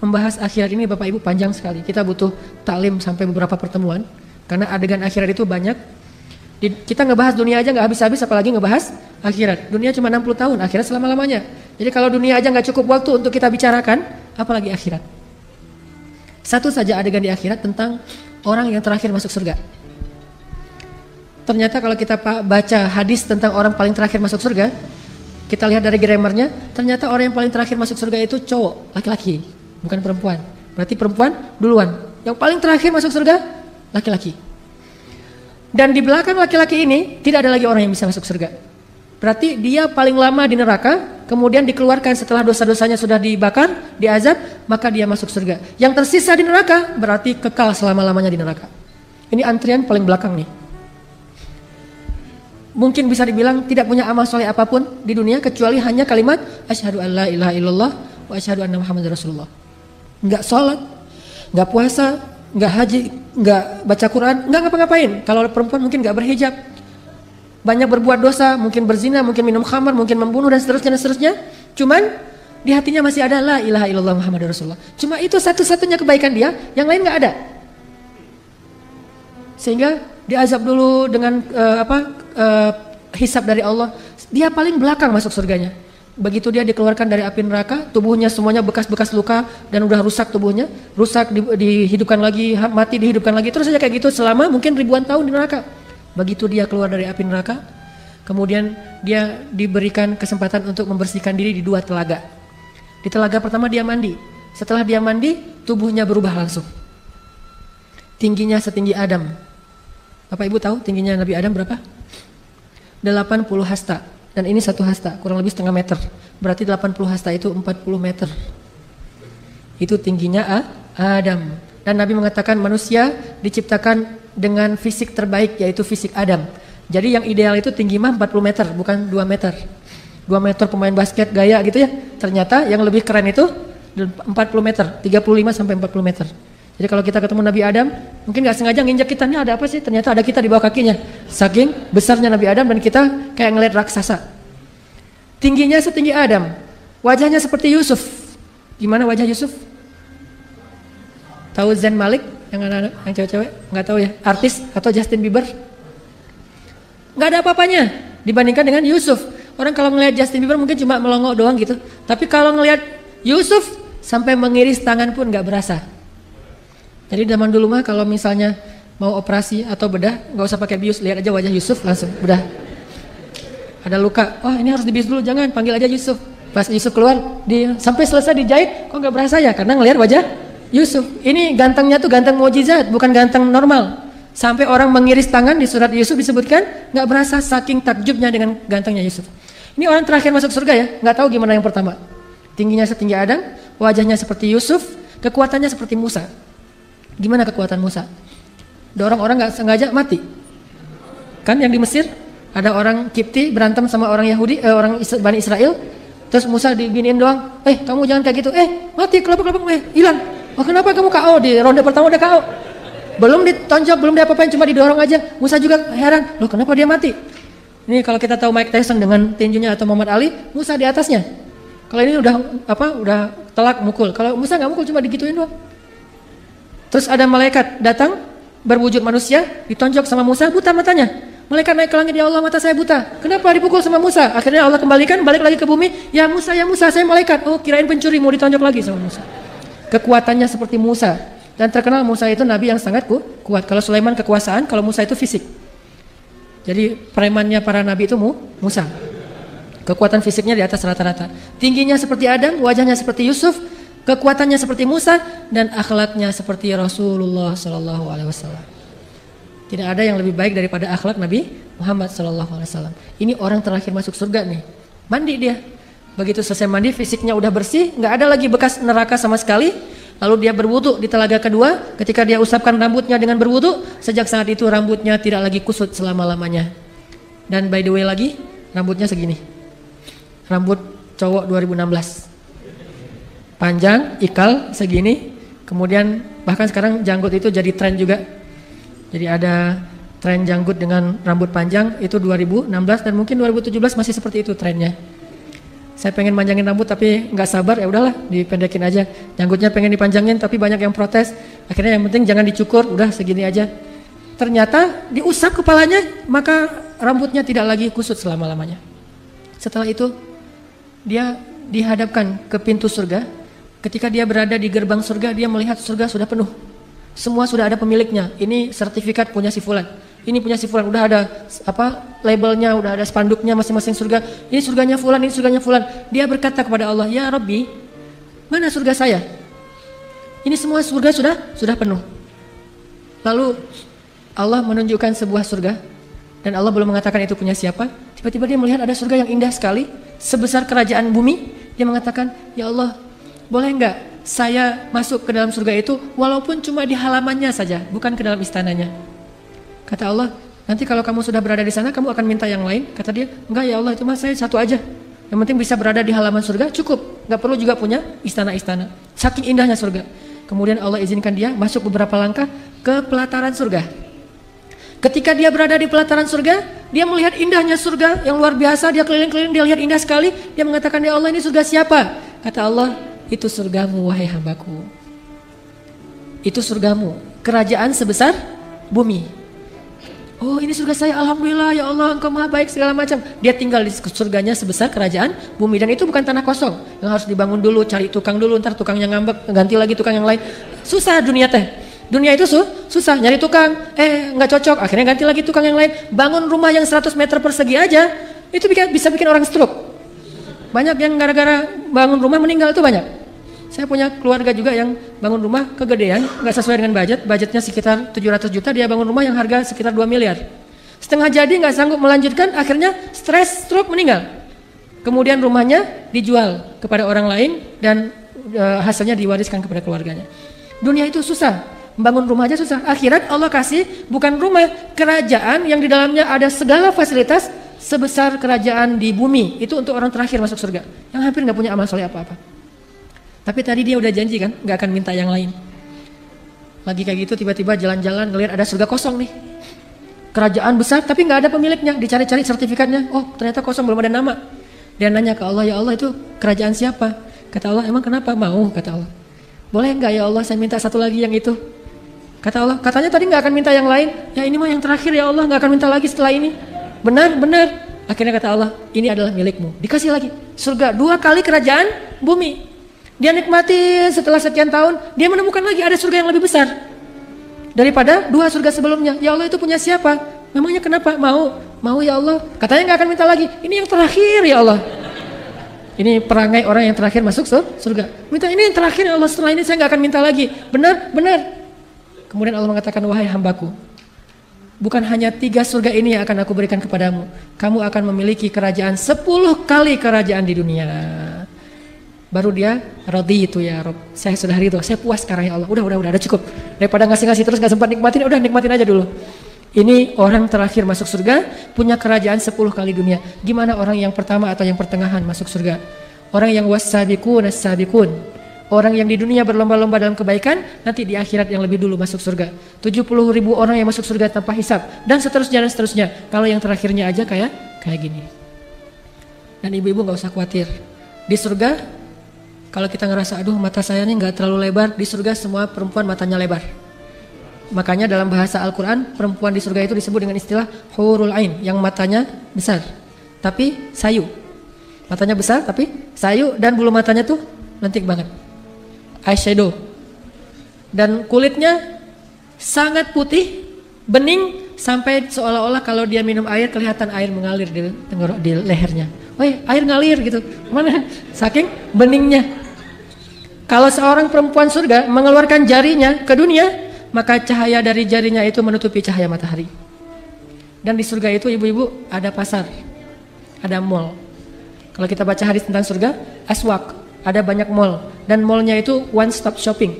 Membahas akhirat ini Bapak Ibu panjang sekali. Kita butuh taklim sampai beberapa pertemuan karena adegan akhirat itu banyak. Kita ngebahas dunia aja nggak habis-habis apalagi ngebahas akhirat. Dunia cuma 60 tahun, akhirat selama-lamanya. Jadi kalau dunia aja nggak cukup waktu untuk kita bicarakan, apalagi akhirat. Satu saja adegan di akhirat tentang orang yang terakhir masuk surga. Ternyata kalau kita baca hadis tentang orang paling terakhir masuk surga, kita lihat dari grammarnya, ternyata orang yang paling terakhir masuk surga itu cowok, laki-laki, bukan perempuan. Berarti perempuan duluan. Yang paling terakhir masuk surga, laki-laki. Dan di belakang laki-laki ini tidak ada lagi orang yang bisa masuk surga. Berarti dia paling lama di neraka, kemudian dikeluarkan setelah dosa-dosanya sudah dibakar, diazab, maka dia masuk surga. Yang tersisa di neraka berarti kekal selama-lamanya di neraka. Ini antrian paling belakang nih. Mungkin bisa dibilang tidak punya amal soleh apapun di dunia kecuali hanya kalimat asyhadu an la ilaha illallah wa asyhadu anna muhammadar rasulullah. Enggak sholat, enggak puasa, enggak haji, enggak baca Quran, enggak ngapa-ngapain. Kalau perempuan mungkin enggak berhijab, banyak berbuat dosa, mungkin berzina, mungkin minum khamar, mungkin membunuh dan seterusnya. Cuman di hatinya masih ada la ilaha illallah muhammadar rasulullah. Cuma itu satu-satunya kebaikan dia, yang lain enggak ada. Sehingga diazab dulu dengan hisab dari Allah. Dia paling belakang masuk surganya. Begitu dia dikeluarkan dari api neraka, tubuhnya semuanya bekas-bekas luka dan udah rusak tubuhnya, rusak dihidupkan lagi, mati dihidupkan lagi, terus saja kayak gitu selama mungkin ribuan tahun di neraka. Begitu dia keluar dari api neraka, kemudian dia diberikan kesempatan untuk membersihkan diri di 2 telaga. Di telaga pertama dia mandi. Setelah dia mandi, tubuhnya berubah langsung. Tingginya setinggi Adam. Bapak Ibu tahu tingginya Nabi Adam berapa? 80 hasta. Dan ini 1 hasta, kurang lebih setengah meter. Berarti 80 hasta itu 40 meter. Itu tingginya Adam. Dan Nabi mengatakan manusia diciptakan dengan fisik terbaik, yaitu fisik Adam. Jadi yang ideal itu tinggi mah 40 meter, bukan 2 meter. 2 meter pemain basket gaya gitu ya. Ternyata yang lebih keren itu 40 meter, 35 sampai 40 meter. Jadi kalau kita ketemu Nabi Adam, mungkin gak sengaja nginjak kita, ini ada apa sih? Ternyata ada kita di bawah kakinya. Saking besarnya Nabi Adam dan kita kayak ngeliat raksasa. Tingginya setinggi Adam. Wajahnya seperti Yusuf. Gimana wajah Yusuf? Tahu Zayn Malik? Yang anak-anak, yang cewek-cewek? Gak tahu ya? Artis atau Justin Bieber? Gak ada apa-apanya dibandingkan dengan Yusuf. Orang kalau ngelihat Justin Bieber mungkin cuma melongo doang gitu. Tapi kalau ngelihat Yusuf sampai mengiris tangan pun gak berasa. Jadi zaman dulu mah kalau misalnya mau operasi atau bedah, nggak usah pakai bius, lihat aja wajah Yusuf langsung bedah. Ada luka, oh ini harus dibius dulu, jangan, panggil aja Yusuf. Pas Yusuf keluar, sampai selesai dijahit, kok nggak berasa ya? Karena ngelihat wajah Yusuf. Ini gantengnya tuh ganteng mukjizat, bukan ganteng normal. Sampai orang mengiris tangan di surat Yusuf disebutkan nggak berasa saking takjubnya dengan gantengnya Yusuf. Ini orang terakhir masuk surga ya, nggak tahu gimana yang pertama. Tingginya setinggi Adam, wajahnya seperti Yusuf, kekuatannya seperti Musa. Gimana kekuatan Musa? Ada orang-orang nggak sengaja mati. Kan yang di Mesir Ada orang Kipti berantem sama orang Yahudi, orang Bani Israel. Terus Musa diginiin doang. Kamu jangan kayak gitu. Mati kelompok-kelompok, hilang. Oh kenapa kamu KO di ronde pertama udah KO? Belum ditonjok, belum diapa-apain, cuma didorong aja. Musa juga heran, loh kenapa dia mati? Ini kalau kita tahu Mike Tyson dengan tinjunya atau Muhammad Ali, Musa di atasnya. Kalau ini udah telak mukul. Kalau Musa nggak mukul, cuma digituin doang. Terus ada malaikat datang berwujud manusia, ditonjok sama Musa, buta matanya. Malaikat naik ke langit, ya Allah mata saya buta. Kenapa dipukul sama Musa? Akhirnya Allah kembalikan, balik lagi ke bumi. Ya Musa, saya malaikat. Oh kirain pencuri, mau ditonjok lagi sama Musa. Kekuatannya seperti Musa. Dan terkenal Musa itu nabi yang sangat kuat. Kalau Sulaiman kekuasaan, kalau Musa itu fisik. Jadi premannya para nabi itu Musa. Kekuatan fisiknya di atas rata-rata. Tingginya seperti Adam, wajahnya seperti Yusuf, kekuatannya seperti Musa, dan akhlaknya seperti Rasulullah SAW. Tidak ada yang lebih baik daripada akhlak Nabi Muhammad SAW. Ini orang terakhir masuk surga nih. Mandi dia. Begitu selesai mandi, fisiknya udah bersih, nggak ada lagi bekas neraka sama sekali. Lalu dia berwudu di telaga kedua. Ketika dia usapkan rambutnya dengan berwudu, sejak saat itu rambutnya tidak lagi kusut selama-lamanya. Dan by the way lagi, rambutnya segini. Rambut cowok 2016. Panjang, ikal segini. Kemudian bahkan sekarang janggut itu jadi tren juga. Jadi ada tren janggut dengan rambut panjang itu 2016 dan mungkin 2017 masih seperti itu trennya. Saya pengen panjangin rambut tapi nggak sabar, ya udahlah dipendekin aja. Janggutnya pengen dipanjangin tapi banyak yang protes. Akhirnya yang penting jangan dicukur, udah segini aja. Ternyata diusap kepalanya maka rambutnya tidak lagi kusut selama-lamanya. Setelah itu dia dihadapkan ke pintu surga. Ketika dia berada di gerbang surga, dia melihat surga sudah penuh. Semua sudah ada pemiliknya. Ini sertifikat punya si fulan. Ini punya si fulan. Udah ada labelnya, udah ada spanduknya masing-masing surga. Ini surganya fulan, ini surganya fulan. Dia berkata kepada Allah, "Ya Rabbi, mana surga saya? Ini semua surga sudah penuh." Lalu Allah menunjukkan sebuah surga dan Allah belum mengatakan itu punya siapa. Tiba-tiba dia melihat ada surga yang indah sekali, sebesar kerajaan bumi. Dia mengatakan, "Ya Allah, boleh enggak saya masuk ke dalam surga itu walaupun cuma di halamannya saja, bukan ke dalam istananya?" Kata Allah, "Nanti kalau kamu sudah berada di sana, kamu akan minta yang lain?" Kata dia, "Enggak ya Allah, itu mah saya satu aja. Yang penting bisa berada di halaman surga, cukup. Enggak perlu juga punya istana-istana." Saking indahnya surga. Kemudian Allah izinkan dia masuk beberapa langkah ke pelataran surga. Ketika dia berada di pelataran surga, dia melihat indahnya surga yang luar biasa. Dia keliling-keliling, dia lihat indah sekali. Dia mengatakan, "Ya Allah, ini surga siapa?" Kata Allah, "Itu surgamu wahai hambaku. Itu surgamu, kerajaan sebesar bumi." "Oh ini surga saya, alhamdulillah ya Allah engkau maha baik segala macam." Dia tinggal di surganya sebesar kerajaan bumi dan itu bukan tanah kosong yang harus dibangun dulu, cari tukang dulu, ntar tukangnya ngambek, ganti lagi tukang yang lain. Susah dunia teh. Dunia itu susah, nyari tukang, nggak cocok, akhirnya ganti lagi tukang yang lain. Bangun rumah yang 100 meter persegi aja, itu bisa bikin orang stroke. Banyak yang gara-gara bangun rumah meninggal itu banyak. Saya punya keluarga juga yang bangun rumah kegedean, nggak sesuai dengan budgetnya sekitar 700 juta, dia bangun rumah yang harga sekitar 2 miliar. Setengah jadi nggak sanggup melanjutkan, akhirnya stres, stroke, meninggal. Kemudian rumahnya dijual kepada orang lain dan hasilnya diwariskan kepada keluarganya. Dunia itu susah, bangun rumah aja susah. Akhirat Allah kasih bukan rumah, kerajaan yang di dalamnya ada segala fasilitas sebesar kerajaan di bumi. Itu untuk orang terakhir masuk surga, yang hampir nggak punya amal soleh apa-apa. Tapi tadi dia udah janji kan, nggak akan minta yang lain. Lagi kayak gitu tiba-tiba jalan-jalan ngelihat ada surga kosong nih. Kerajaan besar tapi nggak ada pemiliknya, dicari-cari sertifikatnya. Oh ternyata kosong, belum ada nama. Dia nanya ke Allah, "Ya Allah itu kerajaan siapa?" Kata Allah, "Emang kenapa mau?" Kata Allah, "Boleh nggak ya Allah saya minta satu lagi yang itu?" Kata Allah, "Katanya tadi nggak akan minta yang lain." "Ya ini mah yang terakhir ya Allah, nggak akan minta lagi setelah ini." Benar. Akhirnya kata Allah, "Ini adalah milikmu." Dikasih lagi surga 2 kali kerajaan bumi. Dia nikmati, setelah sekian tahun dia menemukan lagi ada surga yang lebih besar daripada 2 surga sebelumnya. "Ya Allah itu punya siapa?" "Memangnya kenapa?" Mau ya Allah. Katanya nggak akan minta lagi. "Ini yang terakhir ya Allah." Ini perangai orang yang terakhir masuk surga. Minta ini yang terakhir ya Allah, setelah ini saya nggak akan minta lagi. Benar. Kemudian Allah mengatakan, "Wahai hambaku, bukan hanya 3 surga ini yang akan aku berikan kepadamu. Kamu akan memiliki kerajaan 10 kali kerajaan di dunia." Baru dia raditu ya Rob, saya sudah ridho, saya puas sekarang ya Allah. Udah cukup. Daripada ngasih terus nggak sempat nikmatin, udah nikmatin aja dulu. Ini orang terakhir masuk surga, punya kerajaan 10 kali dunia. Gimana orang yang pertama atau yang pertengahan masuk surga? Orang yang was-sabiqun as-sabiqun. Orang yang di dunia berlomba-lomba dalam kebaikan, nanti di akhirat yang lebih dulu masuk surga. 70.000 orang yang masuk surga tanpa hisab, dan seterusnya dan seterusnya. Kalau yang terakhirnya aja kayak gini. Dan ibu-ibu nggak usah khawatir. Di surga, kalau kita ngerasa aduh mata saya ini nggak terlalu lebar, di surga semua perempuan matanya lebar. Makanya dalam bahasa Al-Quran, perempuan di surga itu disebut dengan istilah hurul ain, yang matanya besar, tapi sayu. Matanya besar tapi sayu, dan bulu matanya tuh lentik banget. Eyeshadow, dan kulitnya sangat putih, bening, sampai seolah-olah kalau dia minum air kelihatan air mengalir di lehernya. Woi, air ngalir gitu, mana? Saking beningnya. Kalau seorang perempuan surga mengeluarkan jarinya ke dunia, maka cahaya dari jarinya itu menutupi cahaya matahari. Dan di surga itu ibu-ibu ada pasar, ada mall. Kalau kita baca hadis tentang surga, aswak, ada banyak mall, dan mallnya itu one stop shopping.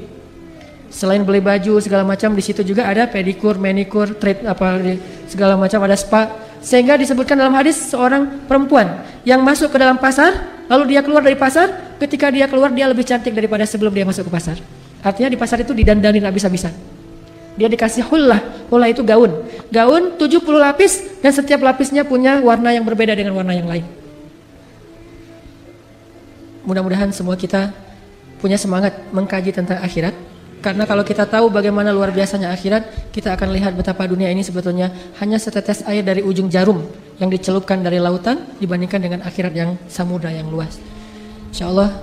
Selain beli baju segala macam, di situ juga ada pedikur, manikur, treat segala macam, ada spa. Sehingga disebutkan dalam hadis seorang perempuan yang masuk ke dalam pasar, lalu dia keluar dari pasar, ketika dia keluar dia lebih cantik daripada sebelum dia masuk ke pasar. Artinya di pasar itu didandanin habis-habisan. Dia dikasih hullah itu gaun 70 lapis, dan setiap lapisnya punya warna yang berbeda dengan warna yang lain. Mudah-mudahan semua kita punya semangat mengkaji tentang akhirat, karena kalau kita tahu bagaimana luar biasanya akhirat, kita akan lihat betapa dunia ini sebetulnya hanya setetes air dari ujung jarum yang dicelupkan dari lautan dibandingkan dengan akhirat yang samudra yang luas. Insyaallah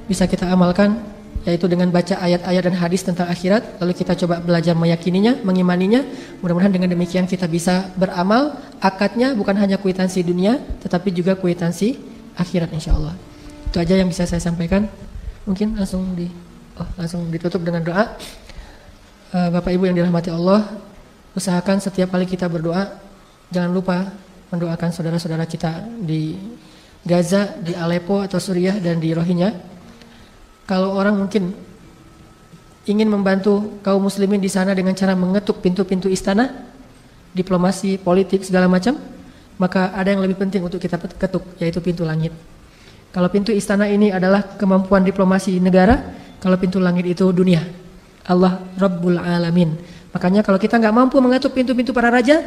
bisa kita amalkan, yaitu dengan baca ayat-ayat dan hadis tentang akhirat, lalu kita coba belajar meyakininya, mengimaninya. Mudah-mudahan dengan demikian kita bisa beramal, akadnya bukan hanya kwitansi dunia tetapi juga kwitansi akhirat insyaallah. Itu aja yang bisa saya sampaikan. Mungkin langsung ditutup dengan doa. Bapak Ibu yang dirahmati Allah, usahakan setiap kali kita berdoa, jangan lupa mendoakan saudara-saudara kita di Gaza, di Aleppo atau Suriah, dan di Rohingya. Kalau orang mungkin ingin membantu kaum muslimin di sana dengan cara mengetuk pintu-pintu istana, diplomasi, politik, segala macam, maka ada yang lebih penting untuk kita ketuk, yaitu pintu langit. Kalau pintu istana ini adalah kemampuan diplomasi negara, kalau pintu langit itu dunia, Allah Rabbul Alamin. Makanya kalau kita nggak mampu mengetuk pintu-pintu para raja,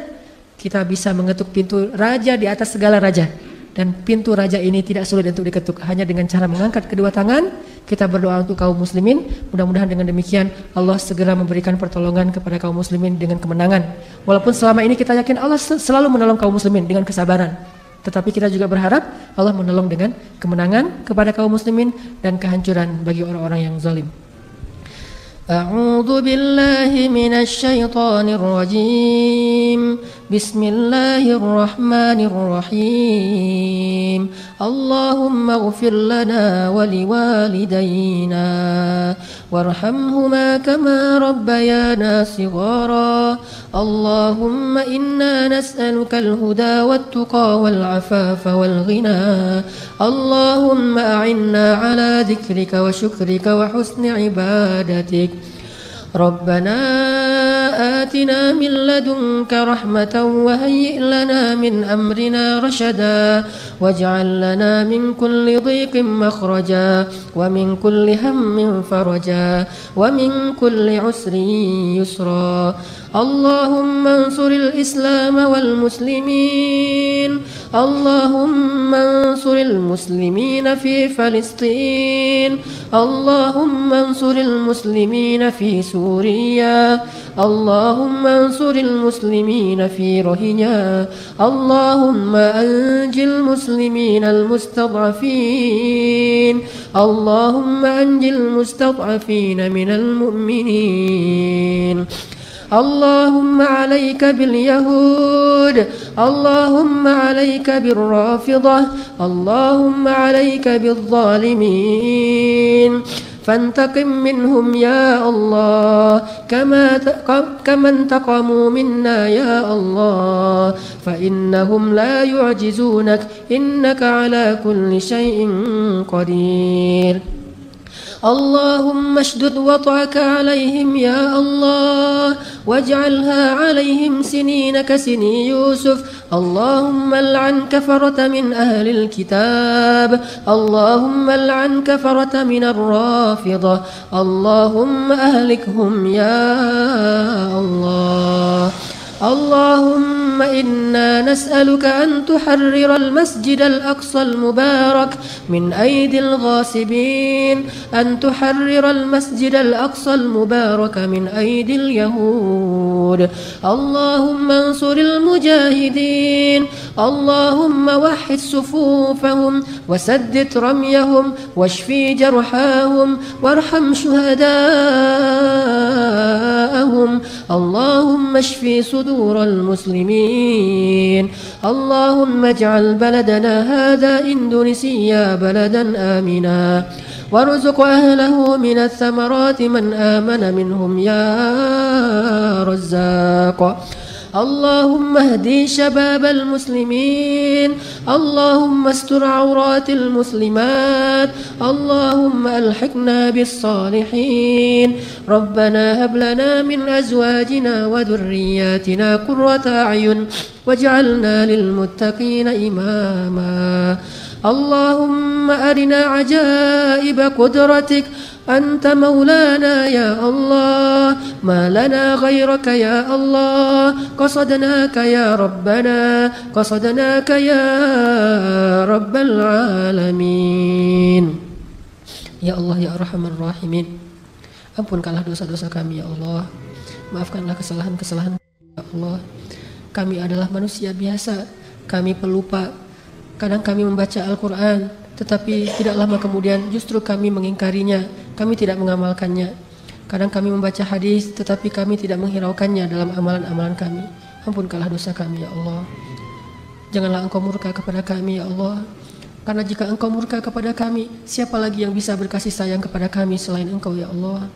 kita bisa mengetuk pintu raja di atas segala raja. Dan pintu raja ini tidak sulit untuk diketuk, hanya dengan cara mengangkat kedua tangan, kita berdoa untuk kaum muslimin. Mudah-mudahan dengan demikian Allah segera memberikan pertolongan kepada kaum muslimin dengan kemenangan. Walaupun selama ini kita yakin Allah selalu menolong kaum muslimin dengan kesabaran, tetapi kita juga berharap Allah menolong dengan kemenangan kepada kaum muslimin dan kehancuran bagi orang-orang yang zalim. A'udzu billahi minasy syaithanir rajim. Bismillahirrahmanirrahim. Allahumma ighfir lana wa liwalidayna warhamhuma kama rabbayana shighara. Allahumma inna nas'aluka al-huda wat-tuqa wal-'afafa wal-ghina. Allahumma a'inna 'ala dzikrika wa syukrika wa husni ibadatik. ربنا آتنا من لدنك رحمة وهيئ لنا من أمرنا رشدا واجعل لنا من كل ضيق مخرجا ومن كل هم فرجا ومن كل عسر يسرا. اللهم انصر الإسلام والمسلمين. اللهم انصر المسلمين في فلسطين. اللهم انصر المسلمين في سوريا. اللهم انصر المسلمين في روهينيا. اللهم أنج المسلمين المستضعفين. اللهم أنج المستضعفين من المؤمنين. اللهم عليك باليهود. اللهم عليك بالرافضة. اللهم عليك بالظالمين. فانتقم منهم يا الله كما انتقموا منا يا الله فإنهم لا يعجزونك إنك على كل شيء قدير. اللهم اشدد وطأك عليهم يا الله واجعلها عليهم سنين كسني يوسف. اللهم العن كفرة من أهل الكتاب، اللهم العن كفرة من الرافضة، اللهم أهلكهم يا الله. اللهم إنا نسألك أن تحرر المسجد الأقصى المبارك من أيدي الغاصبين، أن تحرر المسجد الأقصى المبارك من أيدي اليهود. اللهم انصر المجاهدين، اللهم وحد صفوفهم وسدد رميهم واشفي جرحاهم وارحم شهداءهم. اللهم اشفي صدور المسلمين. اللهم اجعل بلدنا هذا إندونيسيا بلدا آمنا، وارزق أهله من الثمرات من آمن منهم يا رزاق. اللهم اهدي شباب المسلمين، اللهم استر عورات المسلمات، اللهم ألحقنا بالصالحين. ربنا هب لنا من أزواجنا وذرياتنا قرة أعين واجعلنا للمتقين إماما. اللهم أرنا عجائب قدرتك، أنت مولانا يا الله، ما لنا غيرك يا الله. قصدناك يا ربنا، قصدناك يا رب العالمين. Ya Allah ya Arhamar Rahimin, ampunkanlah dosa-dosa kami ya Allah, maafkanlah kesalahan-kesalahan ya Allah. Kami adalah manusia biasa, kami pelupa. Kadang kami membaca Al-Quran, tetapi tidak lama kemudian justru kami mengingkarinya, kami tidak mengamalkannya. Kadang kami membaca hadis, tetapi kami tidak menghiraukannya dalam amalan-amalan kami. Ampunkanlah dosa kami ya Allah. Janganlah Engkau murka kepada kami ya Allah, karena jika Engkau murka kepada kami, siapa lagi yang bisa berkasih sayang kepada kami selain Engkau ya Allah.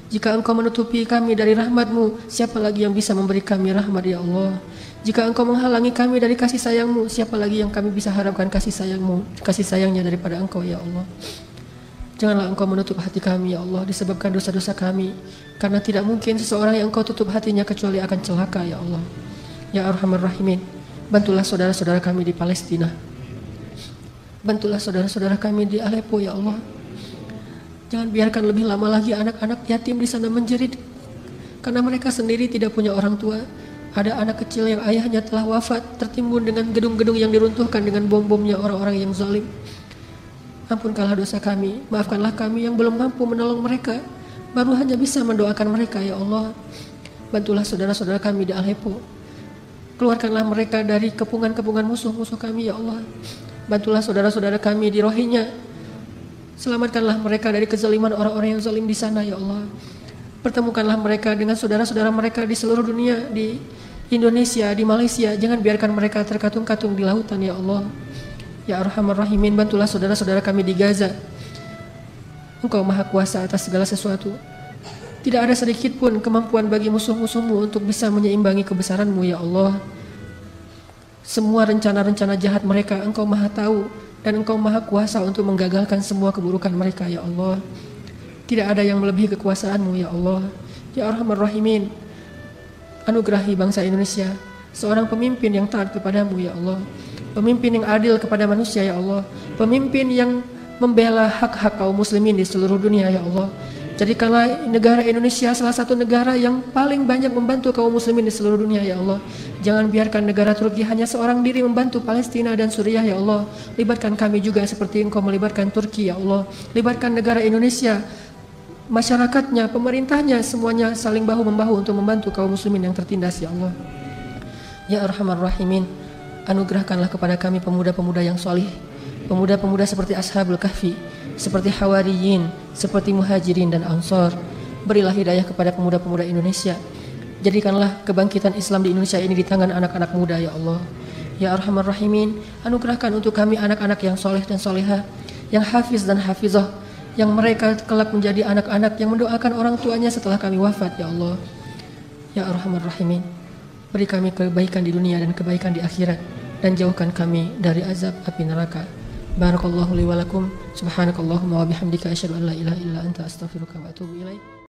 Jika Engkau menutupi kami dari rahmat-Mu, siapa lagi yang bisa memberi kami rahmat ya Allah. Jika Engkau menghalangi kami dari kasih sayang-Mu, siapa lagi yang kami bisa harapkan kasih sayang-Mu, kasih sayangnya daripada Engkau ya Allah. Janganlah Engkau menutup hati kami ya Allah disebabkan dosa-dosa kami, karena tidak mungkin seseorang yang Engkau tutup hatinya kecuali akan celaka ya Allah. Ya Arhamar Rahimin, bantulah saudara-saudara kami di Palestina, bantulah saudara-saudara kami di Aleppo ya Allah. Jangan biarkan lebih lama lagi anak-anak yatim di sana menjerit, karena mereka sendiri tidak punya orang tua. Ada anak kecil yang ayahnya telah wafat tertimbun dengan gedung-gedung yang diruntuhkan dengan bom-bomnya orang-orang yang zalim. Ampunkanlah dosa kami, maafkanlah kami yang belum mampu menolong mereka, baru hanya bisa mendoakan mereka ya Allah. Bantulah saudara-saudara kami di Aleppo, keluarkanlah mereka dari kepungan-kepungan musuh-musuh kami ya Allah. Bantulah saudara-saudara kami di Rohingya, selamatkanlah mereka dari kezaliman orang-orang yang zalim di sana ya Allah. Pertemukanlah mereka dengan saudara-saudara mereka di seluruh dunia, di Indonesia, di Malaysia. Jangan biarkan mereka terkatung-katung di lautan ya Allah. Ya Arhamar Rahimin, bantulah saudara-saudara kami di Gaza. Engkau Maha Kuasa atas segala sesuatu. Tidak ada sedikit pun kemampuan bagi musuh-musuhmu untuk bisa menyeimbangi kebesaranmu ya Allah. Semua rencana-rencana jahat mereka Engkau Maha tahu, dan Engkau Maha Kuasa untuk menggagalkan semua keburukan mereka ya Allah. Tidak ada yang melebihi kekuasaanmu ya Allah. Ya Arhamar Rahimin, anugerahi bangsa Indonesia seorang pemimpin yang taat kepadamu ya Allah, pemimpin yang adil kepada manusia ya Allah, pemimpin yang membela hak-hak kaum muslimin di seluruh dunia ya Allah. Jadikanlah negara Indonesia salah satu negara yang paling banyak membantu kaum muslimin di seluruh dunia ya Allah. Jangan biarkan negara Turki hanya seorang diri membantu Palestina dan Suriah ya Allah. Libatkan kami juga seperti Engkau melibatkan Turki ya Allah. Libatkan negara Indonesia, masyarakatnya, pemerintahnya, semuanya saling bahu-membahu untuk membantu kaum muslimin yang tertindas ya Allah. Ya Arhamar Rahimin, anugerahkanlah kepada kami pemuda-pemuda yang solih, pemuda-pemuda seperti Ashabul Kahfi, seperti Hawariyin, seperti Muhajirin dan Ansor. Berilah hidayah kepada pemuda-pemuda Indonesia. Jadikanlah kebangkitan Islam di Indonesia ini di tangan anak-anak muda ya Allah. Ya Arhamar Rahimin, anugerahkan untuk kami anak-anak yang soleh dan solehah, yang hafiz dan hafizah, yang mereka kelak menjadi anak-anak yang mendoakan orang tuanya setelah kami wafat ya Allah. Ya Arhamar Rahimin, beri kami kebaikan di dunia dan kebaikan di akhirat, dan jauhkan kami dari azab api neraka. Barakallahu li wa lakum. Subhanakallahumma wa bihamdika asyhadu an la ilaha illa anta astaghfiruka wa atubu ilaik.